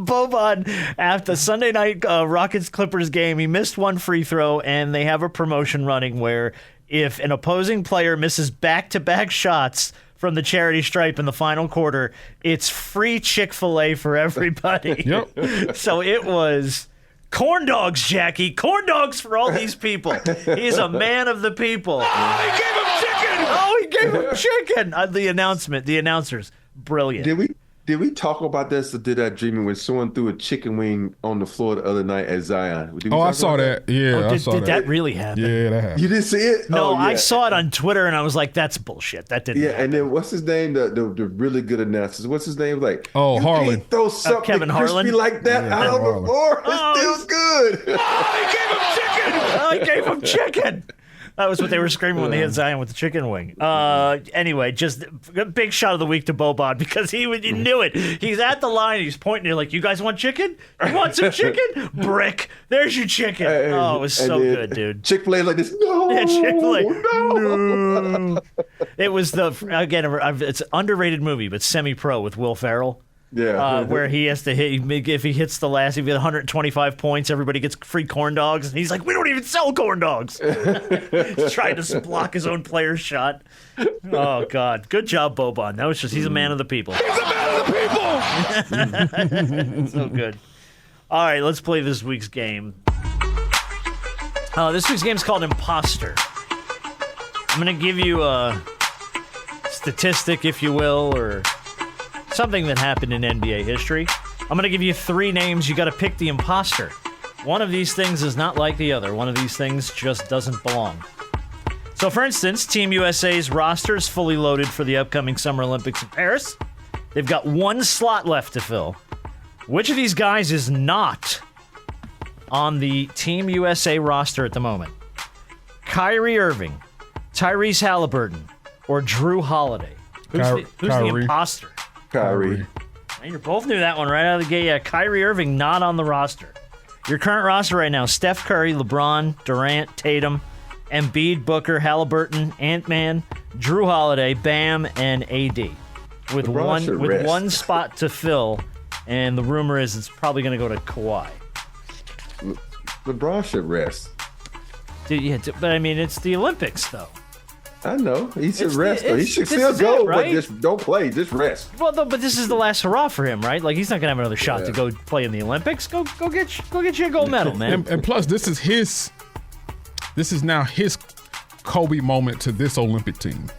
Speaker 4: Boban, after Sunday night Rockets-Clippers game, he missed one free throw, and they have a promotion running where if an opposing player misses back-to-back shots from the charity stripe in the final quarter, it's free Chick-fil-A for everybody.
Speaker 5: Yep.
Speaker 4: So it was corn dogs, Jackie. Corn dogs for all these people. He's a man of the people.
Speaker 1: Oh, he gave him chicken.
Speaker 4: Oh, he gave him chicken. The announcers, brilliant.
Speaker 3: Did we talk about this or did I dream when someone threw a chicken wing on the floor the other night at Zion?
Speaker 5: I saw that. Yeah, I saw that.
Speaker 4: Did that really happen?
Speaker 5: Yeah, that happened.
Speaker 3: You didn't see it?
Speaker 4: No,
Speaker 3: yeah.
Speaker 4: I saw it on Twitter and I was like, that's bullshit. That didn't happen.
Speaker 3: And then what's his name? The really good announcers. What's his name? Like,
Speaker 5: Harlan.
Speaker 3: Can't throw something
Speaker 4: Kevin Harlan
Speaker 3: like that out on the floor. It's still good.
Speaker 1: Oh,
Speaker 4: he gave him chicken. That was what they were screaming when they hit Zion with the chicken wing. Anyway, just a big shot of the week to Boban because he knew it. He's at the line. He's pointing. They're like, you guys want chicken? You want some chicken? Brick. There's your chicken. Oh, it was so good, dude.
Speaker 3: Chick-fil-A like this. No.
Speaker 4: Yeah, Chick-fil-A.
Speaker 3: No.
Speaker 4: It was it's an underrated movie, but Semi-Pro with Will Ferrell.
Speaker 3: Yeah.
Speaker 4: Where he has to hit, if he hits the last, if he gets 125 points, everybody gets free corn dogs. And he's like, we don't even sell corn dogs. He's trying to block his own player's shot. Oh, God. Good job, Boban. That was he's a man of the people.
Speaker 1: He's a man of the people.
Speaker 4: So good. All right, let's play this week's game. This week's game is called Imposter. I'm going to give you a statistic, if you will, or something that happened in NBA history. I'm going to give you 3 names. You got to pick the imposter. One of these things is not like the other. One of these things just doesn't belong. So, for instance, Team USA's roster is fully loaded for the upcoming Summer Olympics in Paris. They've got 1 slot left to fill. Which of these guys is not on the Team USA roster at the moment? Kyrie Irving, Tyrese Halliburton, or Drew Holiday? Who's the imposter?
Speaker 3: Kyrie.
Speaker 4: You both knew that one right out of the gate. Yeah, Kyrie Irving not on the roster. Your current roster right now: Steph Curry, LeBron, Durant, Tatum, Embiid, Booker, Halliburton, Ant-Man, Drew Holiday, Bam, and AD. With one spot to fill, and the rumor is it's probably going to go to Kawhi.
Speaker 3: LeBron should rest.
Speaker 4: But I mean, it's the Olympics, though.
Speaker 3: I know. He should rest, though. He should still go, right? But just don't play. Just rest.
Speaker 4: Well, but this is the last hurrah for him, right? Like, he's not going to have another shot to go play in the Olympics. Go get you a gold medal, man.
Speaker 5: And plus, this is now his Kobe moment to this Olympic team.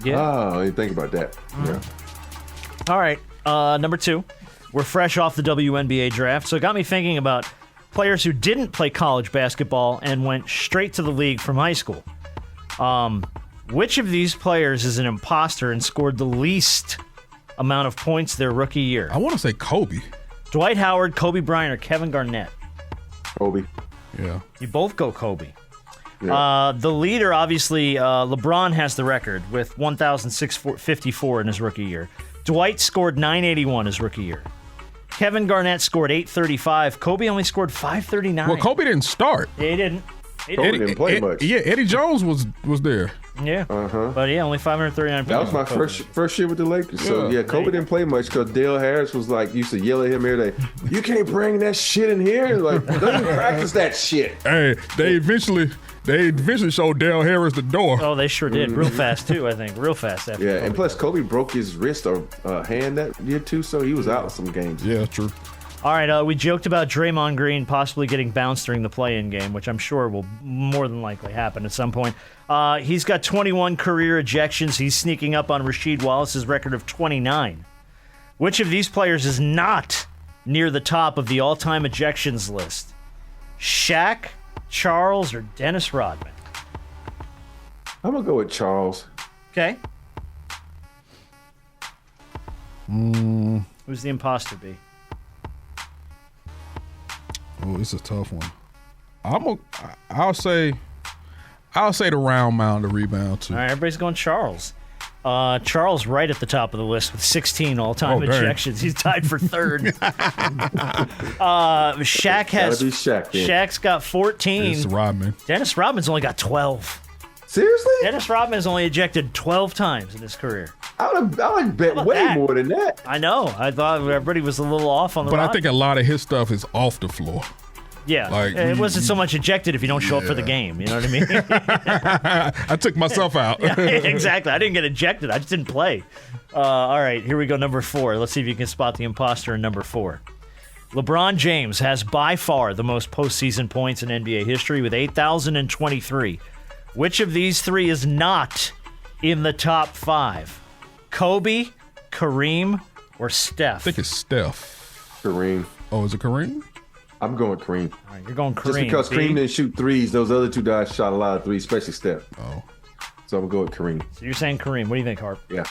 Speaker 4: Yeah.
Speaker 3: Oh, you think about that.
Speaker 4: Mm-hmm. Yeah. All right. Number 2. We're fresh off the WNBA draft, so it got me thinking about players who didn't play college basketball and went straight to the league from high school. Which of these players is an imposter and scored the least amount of points their rookie year?
Speaker 5: I want to say Kobe.
Speaker 4: Dwight Howard, Kobe Bryant, or Kevin Garnett?
Speaker 3: Kobe.
Speaker 5: Yeah.
Speaker 4: You both go Kobe.
Speaker 3: Yeah.
Speaker 4: The leader, obviously, LeBron has the record with 1,654 in his rookie year. Dwight scored 981 his rookie year. Kevin Garnett scored 835. Kobe only scored 539.
Speaker 5: Well, Kobe didn't start.
Speaker 4: Yeah, he didn't.
Speaker 3: Kobe didn't play much.
Speaker 5: Yeah, Eddie Jones was there.
Speaker 4: Yeah.
Speaker 3: Uh-huh.
Speaker 4: But yeah, only 539
Speaker 3: That was my first year with the Lakers. So yeah, Kobe didn't play much because Dale Harris was like, used to yell at him every day, "You can't bring that shit in here." Like, don't even practice that shit.
Speaker 5: Hey, they eventually showed Dale Harris the door.
Speaker 4: Oh, they sure did. Real fast, too, I think. Real fast after.
Speaker 3: Yeah, and plus Kobe broke his wrist or hand that year too, so he was out some games.
Speaker 5: Yeah, true.
Speaker 4: All right, we joked about Draymond Green possibly getting bounced during the play-in game, which I'm sure will more than likely happen at some point. He's got 21 career ejections. He's sneaking up on Rasheed Wallace's record of 29. Which of these players is not near the top of the all-time ejections list? Shaq, Charles, or Dennis Rodman?
Speaker 3: I'm gonna go with Charles.
Speaker 4: Okay. Who's the imposter be?
Speaker 5: Oh, it's a tough one. I'll say the round mound of rebound too.
Speaker 4: All right, everybody's going Charles. Charles right at the top of the list with 16 all-time ejections. He's tied for third. Shaq has.
Speaker 3: Gotta be Shaq, then.
Speaker 4: Shaq's got 14.
Speaker 5: It's Rodman.
Speaker 4: Dennis Rodman's only got 12.
Speaker 3: Seriously?
Speaker 4: Dennis Rodman has only ejected 12 times in his career.
Speaker 3: I would bet way
Speaker 4: that?
Speaker 3: more than that.
Speaker 4: I know. I thought everybody was a little off on the
Speaker 5: But
Speaker 4: Rodman.
Speaker 5: I think a lot of his stuff is off the floor.
Speaker 4: Yeah,
Speaker 5: like,
Speaker 4: it wasn't so much ejected if you don't show up for the game. You know what I mean?
Speaker 5: I took myself out.
Speaker 4: Yeah, exactly. I didn't get ejected. I just didn't play. All right, here we go. Number 4. Let's see if you can spot the imposter in number 4. LeBron James has by far the most postseason points in NBA history with 8,023. Which of these three is not in the top 5? Kobe, Kareem, or Steph?
Speaker 5: I think it's Steph.
Speaker 3: Kareem.
Speaker 5: Oh, is it Kareem?
Speaker 3: I'm going Kareem.
Speaker 4: All right, you're going Kareem.
Speaker 3: Just because Kareem didn't shoot threes, those other two guys shot a lot of threes, especially Steph.
Speaker 5: Oh.
Speaker 3: So I'm going to go with Kareem.
Speaker 4: So you're saying Kareem. What do you think, Harp?
Speaker 3: Yeah.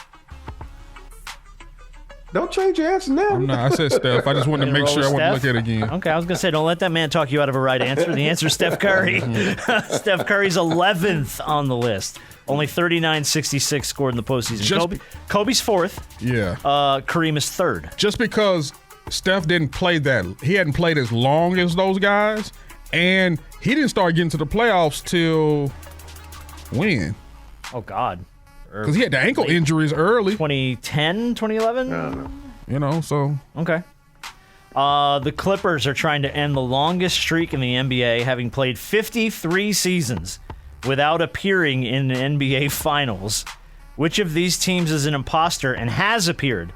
Speaker 3: Don't change your answer now.
Speaker 5: No, I said Steph. I just wanted to make sure I want to look at it again.
Speaker 4: Okay, I was going to say, don't let that man talk you out of a right answer. The answer is Steph Curry. Steph Curry's 11th on the list. Only 39-66 scored in the postseason. Kobe's 4th.
Speaker 5: Yeah.
Speaker 4: Kareem is 3rd.
Speaker 5: Just because Steph didn't play he hadn't played as long as those guys, and he didn't start getting to the playoffs till when?
Speaker 4: Oh, God.
Speaker 5: Because he had the ankle injuries early.
Speaker 4: 2010, 2011?
Speaker 3: No.
Speaker 5: You know, so.
Speaker 4: Okay. The Clippers are trying to end the longest streak in the NBA, having played 53 seasons without appearing in the NBA Finals. Which of these teams is an imposter and has appeared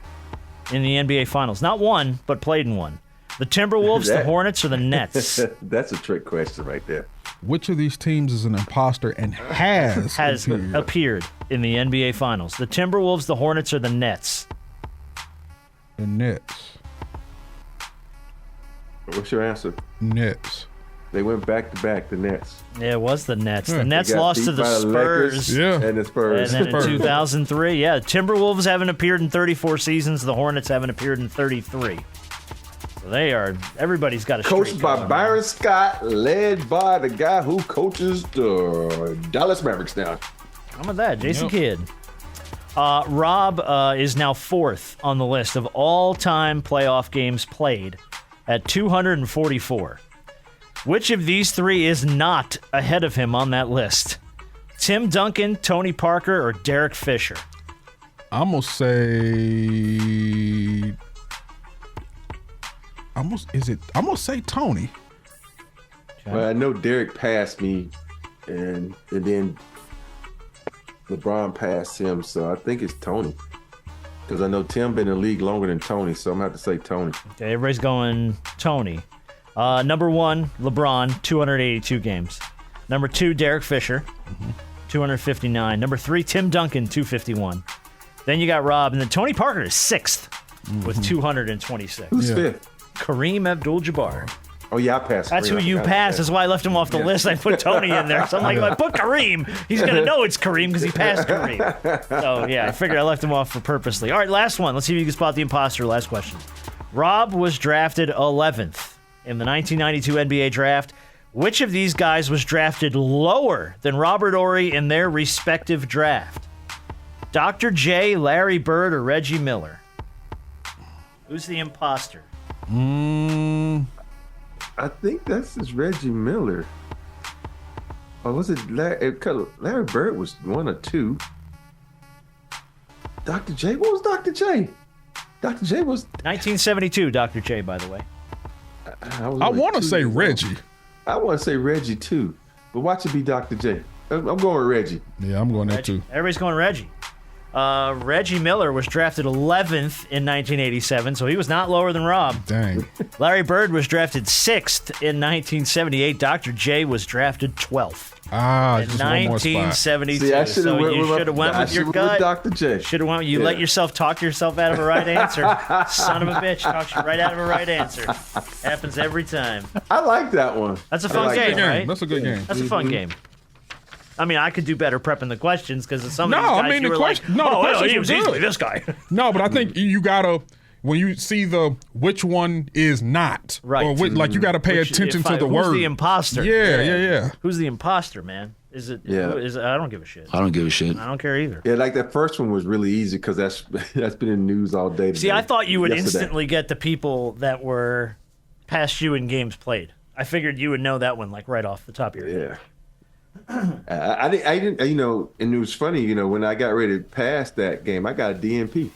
Speaker 4: in the NBA Finals? Not one, but played in one. The Timberwolves, the Hornets, or the Nets?
Speaker 3: That's a trick question right there.
Speaker 5: Which of these teams is an imposter and has
Speaker 4: appeared in the NBA Finals? The Timberwolves, the Hornets, or the Nets?
Speaker 5: The Nets.
Speaker 3: What's your answer?
Speaker 5: Nets.
Speaker 3: They went back-to-back, the Nets.
Speaker 4: Yeah, it was the Nets.
Speaker 5: Yeah.
Speaker 4: The Nets lost to the Spurs.
Speaker 3: And the Spurs.
Speaker 4: And then in 2003, yeah. Timberwolves haven't appeared in 34 seasons. The Hornets haven't appeared in 33. So everybody's got a streak.
Speaker 3: Coached by Byron Scott, led by the guy who coaches the Dallas Mavericks now.
Speaker 4: How about that? Jason Kidd. Rob is now 4th on the list of all-time playoff games played at 244. Which of these three is not ahead of him on that list? Tim Duncan, Tony Parker, or Derek Fisher?
Speaker 5: I'm going to say... I'm going to say Tony.
Speaker 4: Okay.
Speaker 3: Well, I know Derek passed me, and then LeBron passed him, so I think it's Tony. Because I know Tim been in the league longer than Tony, so I'm going to have to say Tony.
Speaker 4: Okay, everybody's going Tony. Number 1, LeBron, 282 games. Number 2, Derek Fisher, 259. Number 3, Tim Duncan, 251. Then you got Rob, and then Tony Parker is 6th with 226.
Speaker 3: Who's 5th?
Speaker 4: Kareem Abdul-Jabbar.
Speaker 3: Oh, yeah, I passed.
Speaker 4: That's who you passed. That's why I left him off the list. I put Tony in there. So I'm like, if I put Kareem, he's going to know it's Kareem because he passed Kareem. So, yeah, I figured I left him off for purposely. All right, last one. Let's see if you can spot the imposter. Last question. Rob was drafted 11th in the 1992 NBA draft. Which of these guys was drafted lower than Robert Horry in their respective draft? Dr. J, Larry Bird, or Reggie Miller? Who's the imposter?
Speaker 3: I think that's Reggie Miller. Or was it Larry? Larry Bird was 1 or 2. Dr. J? What was Dr. J? Dr. J was
Speaker 4: 1972, Dr. J, by the way.
Speaker 5: I want to say Reggie.
Speaker 3: I want to say Reggie too, but watch it be Dr. J. I'm going with Reggie.
Speaker 5: Yeah, I'm going there too.
Speaker 4: Everybody's going Reggie. Reggie Miller was drafted 11th in 1987, so he was not lower than Rob.
Speaker 5: Dang.
Speaker 4: Larry Bird was drafted 6th in 1978. Dr. J was drafted 12th.
Speaker 5: In
Speaker 4: just 1972.
Speaker 3: See, I should have
Speaker 4: so you should have went with your gut.
Speaker 3: Dr. J.
Speaker 4: Should have went. You let yourself talk yourself out of a right answer. Son of a bitch, talks you right out of a right answer. Happens every time.
Speaker 3: I like that one.
Speaker 4: That's a fun game, right?
Speaker 5: That's a good game.
Speaker 4: That's a fun game. I mean, I could do better prepping the questions because some of these
Speaker 5: No,
Speaker 4: guys
Speaker 5: I mean,
Speaker 4: you
Speaker 5: the
Speaker 4: were like,
Speaker 5: question- no, the
Speaker 4: oh, well,
Speaker 5: questions
Speaker 4: he
Speaker 5: were
Speaker 4: was
Speaker 5: good.
Speaker 4: easily this guy.
Speaker 5: No, but I think you gotta, when you see which one is not,
Speaker 4: Right.
Speaker 5: Or like you gotta pay attention to the
Speaker 4: who's
Speaker 5: word.
Speaker 4: Who's the imposter?
Speaker 5: Yeah.
Speaker 4: Who's the imposter, man? Is it?
Speaker 3: Yeah.
Speaker 4: I don't give a shit.
Speaker 7: I don't give a shit.
Speaker 4: I don't care either.
Speaker 3: Yeah, like that first one was really easy because that's been in the news all day.
Speaker 4: See, I thought you would instantly get the people that were past you in games played. I figured you would know that one like right off the top of your head.
Speaker 3: Yeah. I didn't, and it was funny, when I got ready to pass that game, I got a DNP.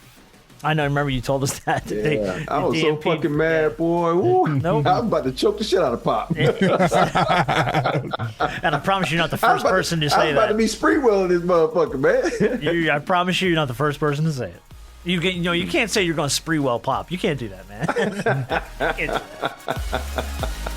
Speaker 4: I know. Remember you told us that.
Speaker 3: Yeah, I was so fucking mad, boy. Ooh,
Speaker 4: Nope.
Speaker 3: I was about to choke the shit out of Pop.
Speaker 4: And I promise you're not the first person to say
Speaker 3: I was about
Speaker 4: that.
Speaker 3: to be Spreewelling this motherfucker, man.
Speaker 4: I promise you're not the first person to say it. You can't say you're going to Spreewell Pop. You can't do that, man. You can't do that.